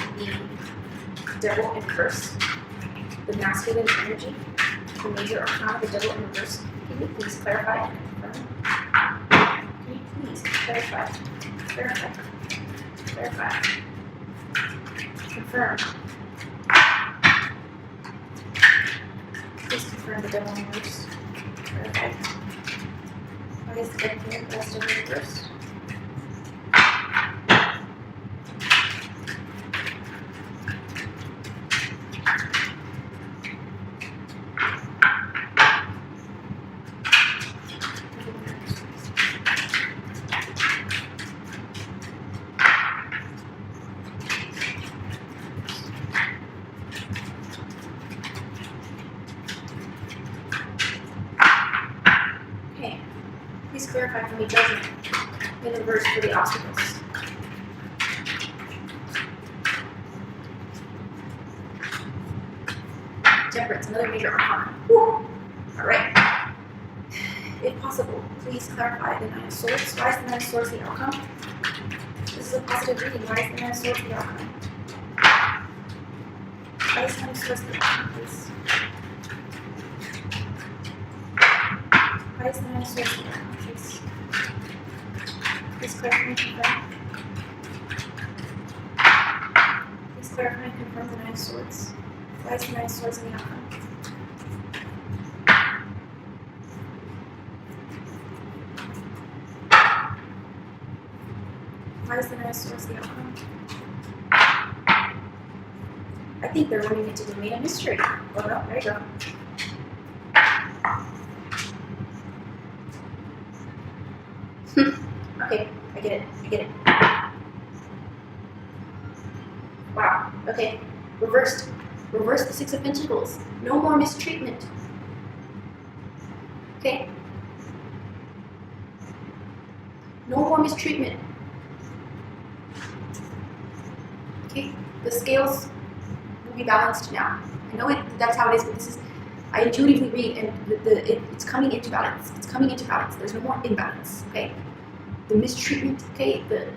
the devil in reverse, the masculine energy, the major arcana of the devil in reverse. Can you please clarify and confirm? Can you please clarify? Confirm. Please confirm the devil in reverse. Verify. Why is the devil in reverse? Please clarify for me judgment in reverse for the obstacles. Temperance, another major arcana. Alright. If possible, please clarify the Nine of Swords. Why is the Nine of Swords the outcome? This is a positive reading. Why is the Nine of Swords the outcome? Why is the Nine of Swords the outcome, please? Why is the Nine of Swords the outcome, please? Please clarify and confirm. Please clarify and confirm the Nine of Swords. Why is the Nine of Swords the outcome? Why is the Nine of Swords the outcome? I think they're wanting it to remain a mystery. Well, no, there you go. Okay, I get it. Wow, okay. Reversed. Reverse the Six of Pentacles. No more mistreatment. Okay? No more mistreatment. Okay? The scales will be balanced now. I know that's how it is, but this is, I intuitively read, and it's coming into balance. It's coming into balance. There's no more imbalance. Okay? The mistreatment, okay, the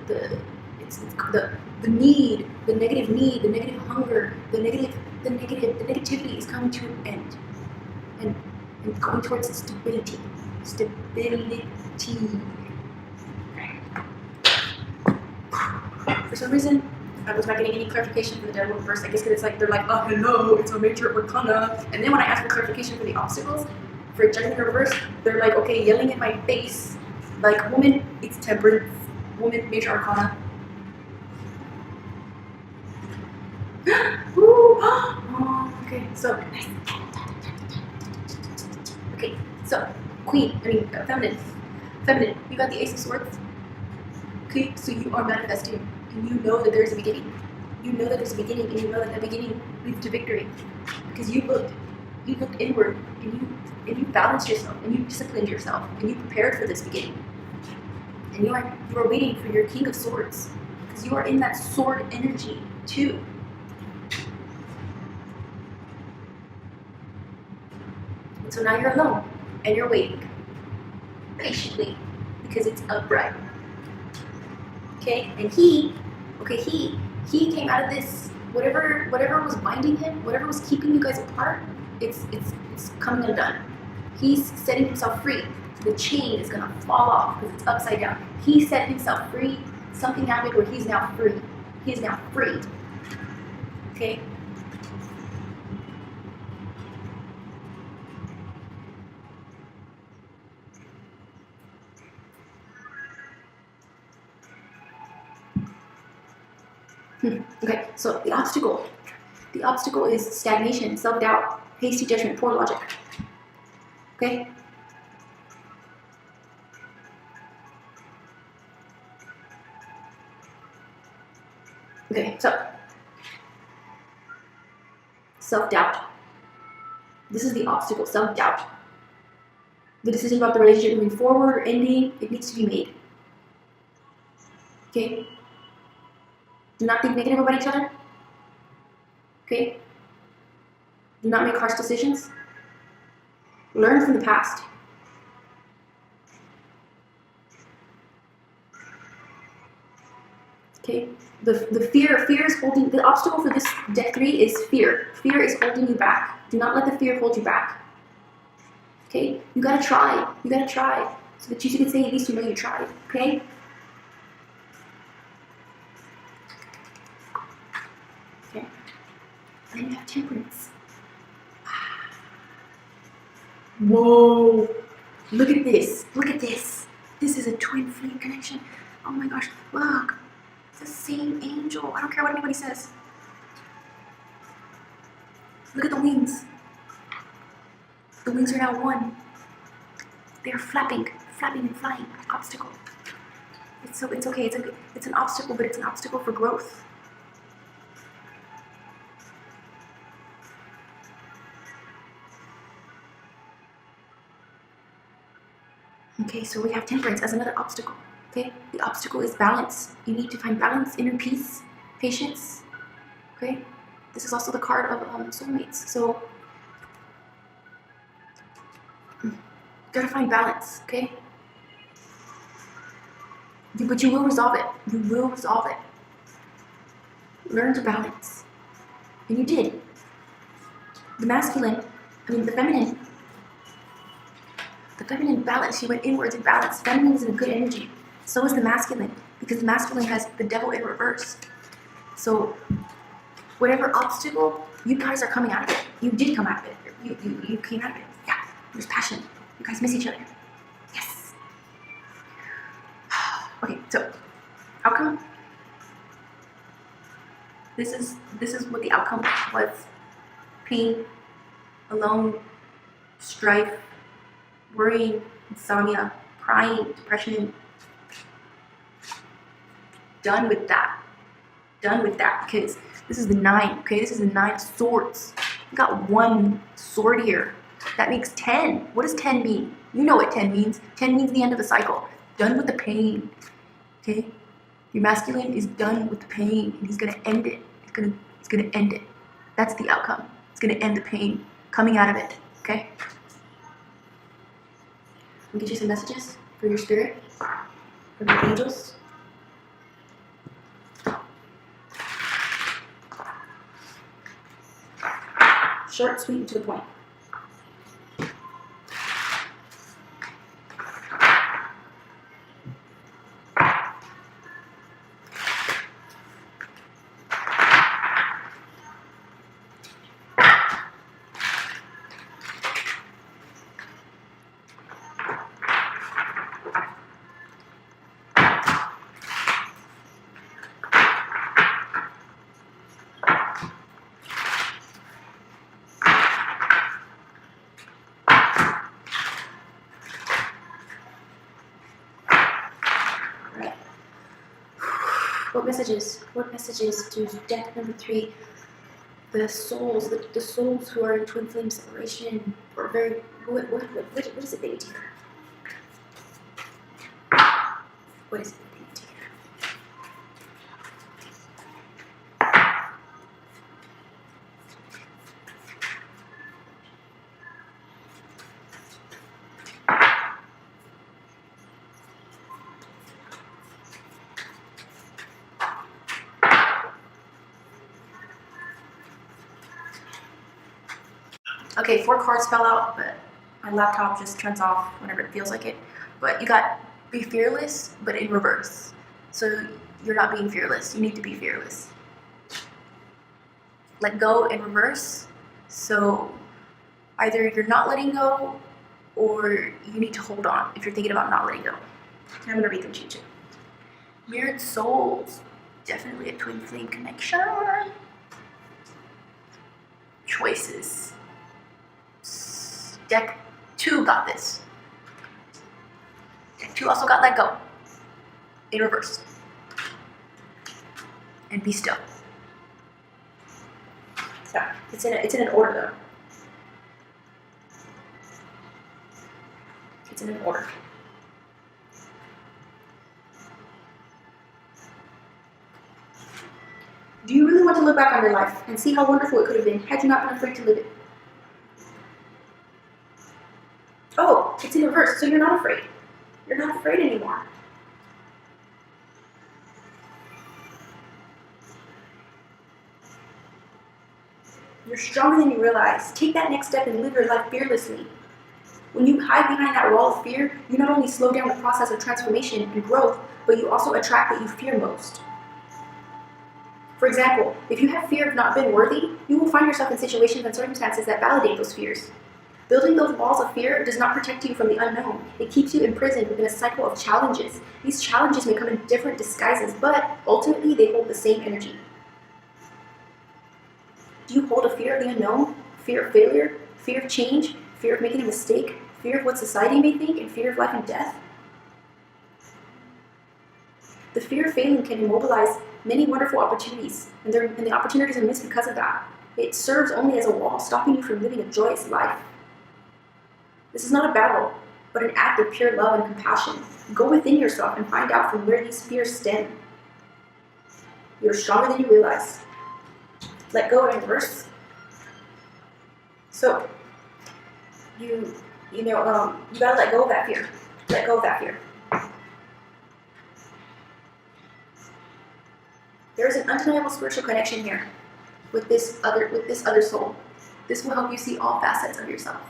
need, the negative need, the negative hunger, the negativity is coming to an end, and going towards stability. For some reason, I was not getting any clarification for the Devil reverse. I guess because it's like they're like, oh hello, it's a major arcana, and then when I ask for clarification for the obstacles, for Judgment reverse, they're like, okay, yelling in my face. Like, woman, it's temperance. Woman, major arcana. Ooh. Oh, okay, so, nice. Okay, so, feminine. Feminine, you got the Ace of Swords. Okay, so you are manifesting, and you know that there's a beginning. You know that there's a beginning, and you know that beginning leads to victory. Because you looked inward, and you balanced yourself, and you disciplined yourself, and you prepared for this beginning. And you are waiting for your King of Swords, because you are in that sword energy too. And so now you're alone, and you're waiting patiently, because it's upright. Okay, and he came out of this, whatever was binding him, whatever was keeping you guys apart, it's coming undone. He's setting himself free. The chain is gonna fall off because it's upside down. He set himself free. Something happened where he's now free. He is now free. Okay? Okay, so the obstacle is stagnation, self-doubt, hasty judgment, poor logic. Okay? Okay, so self-doubt. This is the obstacle, self-doubt. The decision about the relationship moving forward or ending, it needs to be made. Okay? Do not think negative about each other. Okay? Do not make harsh decisions. Learn from the past. Okay? The fear is holding, the obstacle for this deck 3 is fear. Fear is holding you back. Do not let the fear hold you back. Okay? You gotta try. You gotta try. So that you can say at least you know you tried. Okay? Okay? And then you have temperance. Whoa! Look at this. Look at this. This is a twin flame connection. Oh my gosh, look. It's the same angel. I don't care what anybody says. Look at the wings. The wings are now one. They're flapping and flying. Obstacle. It's okay. It's an obstacle, but it's an obstacle for growth. Okay, so we have temperance as another obstacle. Okay, the obstacle is balance. You need to find balance, inner peace, patience. Okay, this is also the card of soulmates. So you gotta find balance. Okay, but you will resolve it. You will resolve it. Learn to balance, and you did. The feminine. The feminine balance, she went inwards in balance. Feminine is in a good energy. So is the masculine, because the masculine has the devil in reverse. So whatever obstacle, you guys are coming out of it. You did come out of it. You came out of it. Yeah, there's passion. You guys miss each other. Yes. Okay, so outcome. This is what the outcome was. Pain, alone, strife, worrying, insomnia, crying, depression. Done with that. Done with that, because this is the 9, okay? This is the 9 of swords. You got 1 sword here. That makes 10. What does 10 mean? You know what 10 means. 10 means the end of the cycle. Done with the pain, okay? Your masculine is done with the pain, and he's gonna end it. He's gonna end it. That's the outcome. It's gonna end the pain coming out of it, okay? I'll get you some messages for your spirit, from your angels. Short, sweet, and to the point. What messages do deck number 3, the souls who are in twin flame separation, or very, what is it they need to hear? What is it they need to hear? Okay, 4 cards fell out, but my laptop just turns off whenever it feels like it. But you got be fearless, but in reverse. So you're not being fearless. You need to be fearless. Let go in reverse. So either you're not letting go, or you need to hold on if you're thinking about not letting go. I'm going to read them to you too. Mirrored souls. Definitely a twin flame connection. Choices. Deck 2 got this. Deck 2 also got let go. In reverse. And be still. So it's in an order though. It's in an order. Do you really want to look back on your life and see how wonderful it could have been had you not been afraid to live it? Oh, it's in reverse, so you're not afraid. You're not afraid anymore. You're stronger than you realize. Take that next step and live your life fearlessly. When you hide behind that wall of fear, you not only slow down the process of transformation and growth, but you also attract what you fear most. For example, if you have fear of not being worthy, you will find yourself in situations and circumstances that validate those fears. Building those walls of fear does not protect you from the unknown. It keeps you imprisoned within a cycle of challenges. These challenges may come in different disguises, but ultimately they hold the same energy. Do you hold a fear of the unknown? Fear of failure? Fear of change? Fear of making a mistake? Fear of what society may think? And fear of life and death? The fear of failing can immobilize many wonderful opportunities, and the opportunities are missed because of that. It serves only as a wall, stopping you from living a joyous life. This is not a battle, but an act of pure love and compassion. Go within yourself and find out from where these fears stem. You're stronger than you realize. Let go in reverse. So, you gotta let go of that fear. Let go of that fear. There is an undeniable spiritual connection here with this other soul. This will help you see all facets of yourself.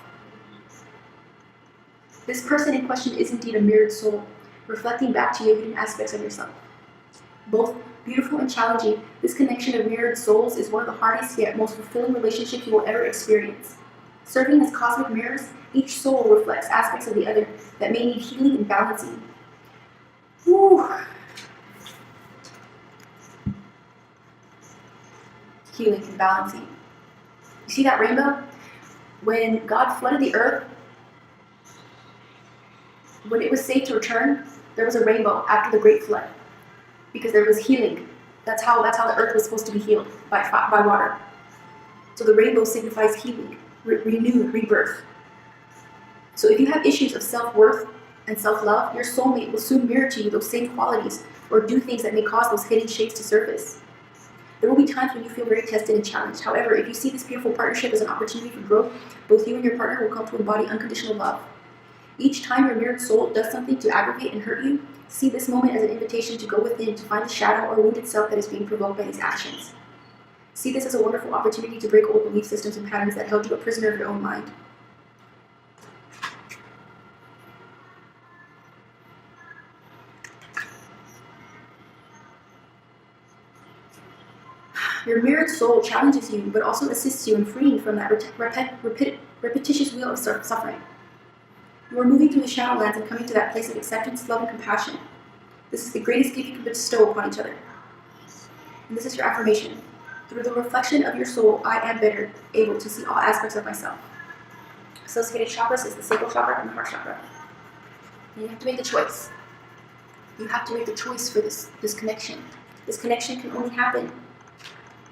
This person in question is indeed a mirrored soul, reflecting back to you hidden aspects of yourself. Both beautiful and challenging, this connection of mirrored souls is one of the hardest yet most fulfilling relationships you will ever experience. Serving as cosmic mirrors, each soul reflects aspects of the other that may need healing and balancing. Whew. healing and balancing. You see that rainbow? When God flooded the earth, when it was safe to return, there was a rainbow after the great flood because there was healing. That's how the earth was supposed to be healed, by water. So the rainbow signifies healing, renewed, rebirth. So if you have issues of self-worth and self-love, your soulmate will soon mirror to you those same qualities or do things that may cause those hidden shades to surface. There will be times when you feel very tested and challenged. However, if you see this beautiful partnership as an opportunity for growth, both you and your partner will come to embody unconditional love. Each time your mirrored soul does something to aggravate and hurt you, see this moment as an invitation to go within to find the shadow or wounded self that is being provoked by these actions. See this as a wonderful opportunity to break old belief systems and patterns that held you a prisoner of your own mind. Your mirrored soul challenges you, but also assists you in freeing from that repetitious wheel of suffering. You are moving through the shadowlands and coming to that place of acceptance, love, and compassion. This is the greatest gift you can bestow upon each other. And this is your affirmation. Through the reflection of your soul, I am better able to see all aspects of myself. Associated chakras is the sacral chakra and the heart chakra. And you have to make the choice. You have to make the choice for this connection. This connection can only happen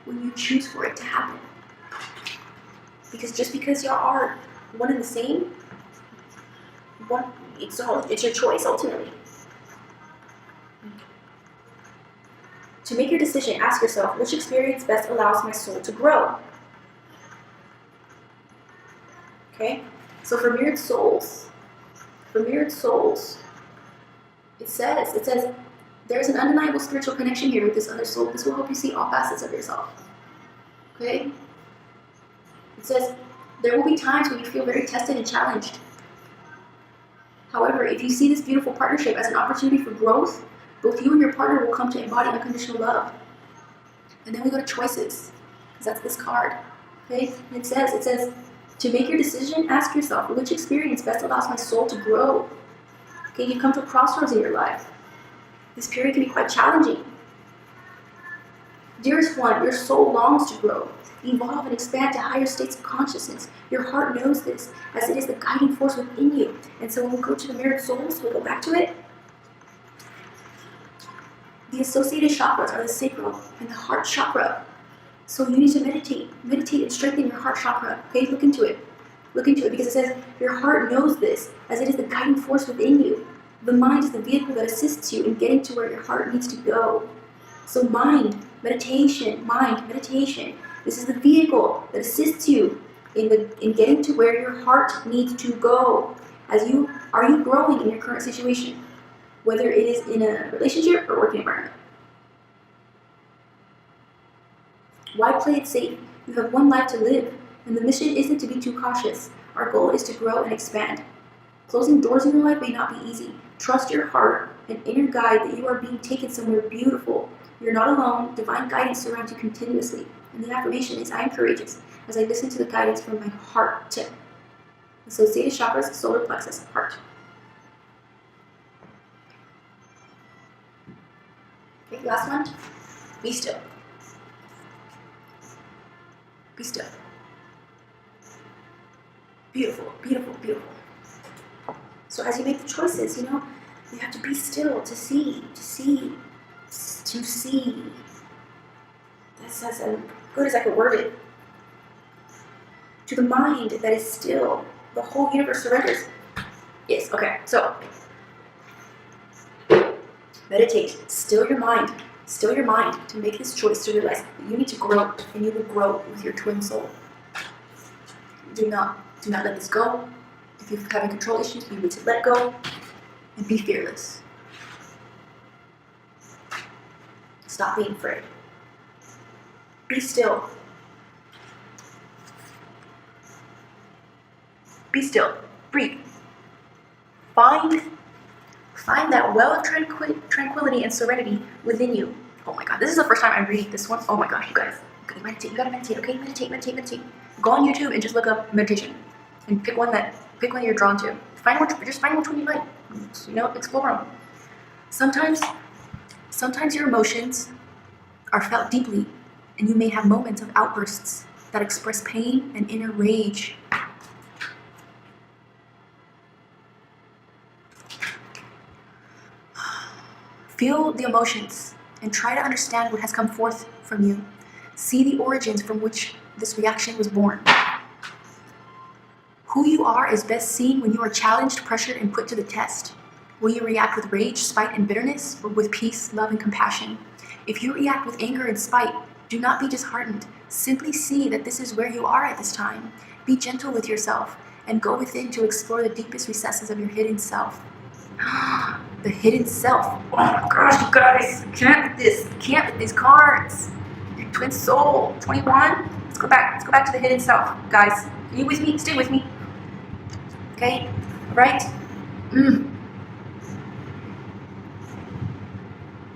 when you choose for it to happen. Because just because y'all are one and the same, it's your choice ultimately. To make your decision, ask yourself, which experience best allows my soul to grow? Okay? So for mirrored souls, it says, there's an undeniable spiritual connection here with this other soul. This will help you see all facets of yourself. Okay? It says, there will be times when you feel very tested and challenged. However, if you see this beautiful partnership as an opportunity for growth, both you and your partner will come to embody unconditional love. And then we go to choices, because that's this card. Okay? And it says, to make your decision, ask yourself, which experience best allows my soul to grow? Okay, you've come to a crossroads in your life. This period can be quite challenging. Dearest one, your soul longs to grow, evolve, and expand to higher states of consciousness. Your heart knows this, as it is the guiding force within you. And so when we go to the mirrored souls, we'll go back to it. The associated chakras are the sacral and the heart chakra. So you need to meditate and strengthen your heart chakra. Okay, look into it because it says your heart knows this, as it is the guiding force within you. The mind is the vehicle that assists you in getting to where your heart needs to go. So meditation. This is the vehicle that assists you in getting to where your heart needs to go. Are you growing in your current situation? Whether it is in a relationship or working environment. Why play it safe? You have one life to live, and the mission isn't to be too cautious. Our goal is to grow and expand. Closing doors in your life may not be easy. Trust your heart and inner guide that you are being taken somewhere beautiful. You're not alone. Divine guidance surrounds you continuously. And the affirmation is, I am courageous as I listen to the guidance from my heart. Associated chakras, solar plexus, heart. Okay, last one. Be still. Be still. Beautiful, beautiful, beautiful. So as you make the choices, you have to be still to see. That's as good as I could word it. To the mind that is still, the whole universe surrenders. Yes, okay, so meditate, still your mind to make this choice to realize that you need to grow, and you will grow with your twin soul. Do not let this go. If you're having control issues, you need to let go and be fearless. Stop being afraid. Be still. Be still. Breathe. Find that well of tranquility and serenity within you. Oh my God, this is the first time I'm reading this one. Oh my gosh, you guys. Okay, meditate. You gotta meditate, okay? Meditate. Go on YouTube and just look up meditation. And pick one you're drawn to. Find which one you like. Explore them. Sometimes your emotions are felt deeply And you may have moments of outbursts that express pain and inner rage. Feel the emotions and try to understand what has come forth from you. See the origins from which this reaction was born. Who you are is best seen when you are challenged, pressured, and put to the test. Will you react with rage, spite, and bitterness, or with peace, love, and compassion? If you react with anger and spite, do not be disheartened. Simply see that this is where you are at this time. Be gentle with yourself and go within to explore the deepest recesses of your hidden self. The hidden self. Oh my gosh, you guys. Can't with this. Can't with these cards. Your twin soul. 21. Let's go back. Let's go back to the hidden self. Guys, are you with me? Stay with me. Okay? Right?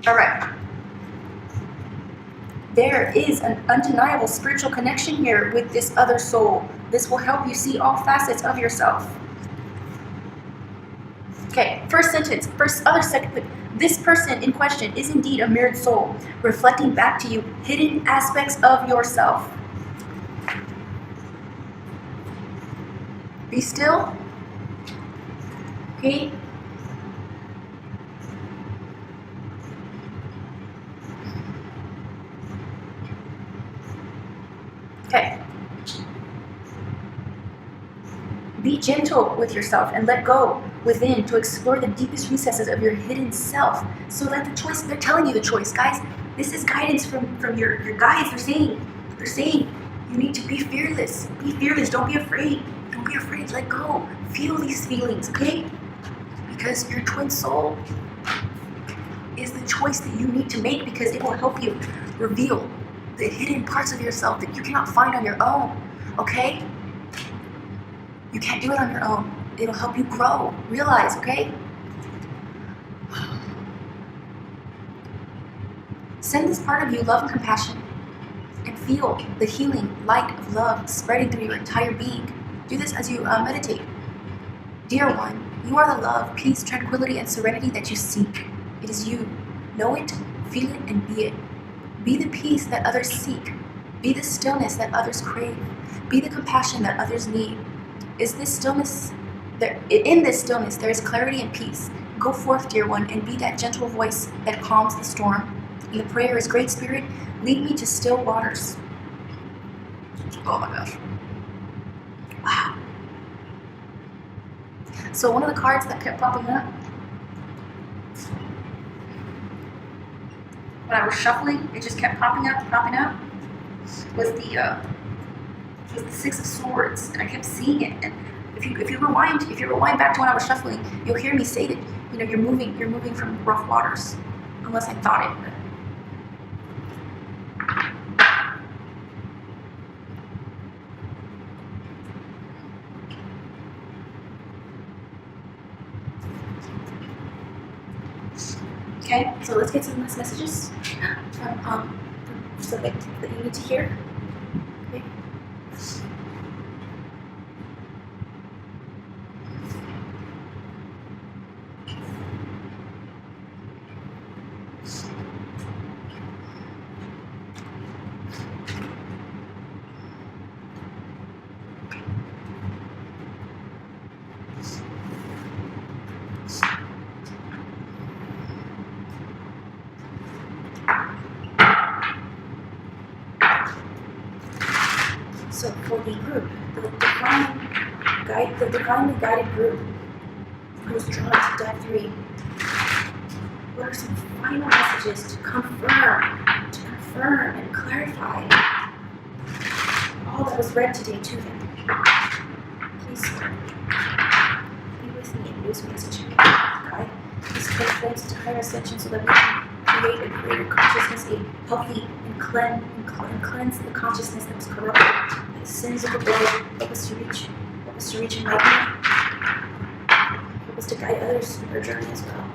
Alright. There is an undeniable spiritual connection here with this other soul. This will help you see all facets of yourself. Okay, first sentence, this person in question is indeed a mirrored soul, reflecting back to you hidden aspects of yourself. Be still. Okay. Okay. Be gentle with yourself and let go within to explore the deepest recesses of your hidden self. So let the choice, they're telling you the choice, guys. This is guidance from your guides. They're saying you need to be fearless. Be fearless. Don't be afraid. Don't be afraid. Let go. Feel these feelings, okay? Because your twin soul is the choice that you need to make, because it will help you reveal the hidden parts of yourself that you cannot find on your own, okay? You can't do it on your own. It'll help you grow. Realize, okay? Send this part of you love and compassion, and feel the healing light of love spreading through your entire being. Do this as you meditate. Dear one, you are the love, peace, tranquility, and serenity that you seek. It is you. Know it, feel it, and be it. Be the peace that others seek. Be the stillness that others crave. Be the compassion that others need. In this stillness, there is clarity and peace. Go forth, dear one, and be that gentle voice that calms the storm. And the prayer is, Great Spirit, lead me to still waters. Oh my gosh. Wow. So one of the cards that kept popping up when I was shuffling, it just kept popping up, was the Six of Swords, and I kept seeing it. And if you rewind back to when I was shuffling, you'll hear me say that, you know, you're moving from rough waters, unless I thought it. Okay, so let's get some nice messages from something that you need to hear. Okay. So for the group, the divinely guided group who was drawn to deck 3, what are some final messages to confirm and clarify all that was read today to them? Please be with me in this message. Guide these twin flames to higher ascension so that we can create a greater consciousness, a healthy and cleanse the consciousness that was corrupted by the sins of the world. Help us to reach enlightenment. Help us to guide others in their journey as well.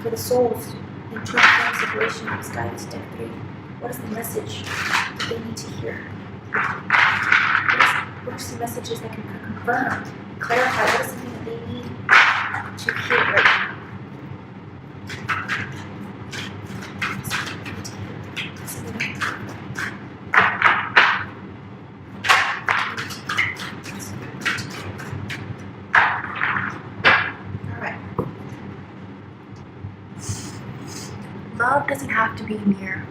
For the souls in twin flame separation, please guide us to deck 3. What is the message that they need to hear? What are some messages that can confirm, clarify what is something that they need to hear right now? love doesn't have to be near.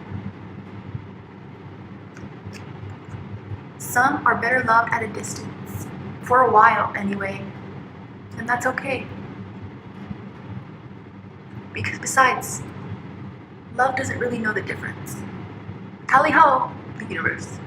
Some are better loved at a distance, for a while anyway, and that's okay. Because besides, love doesn't really know the difference. Tally ho, the universe.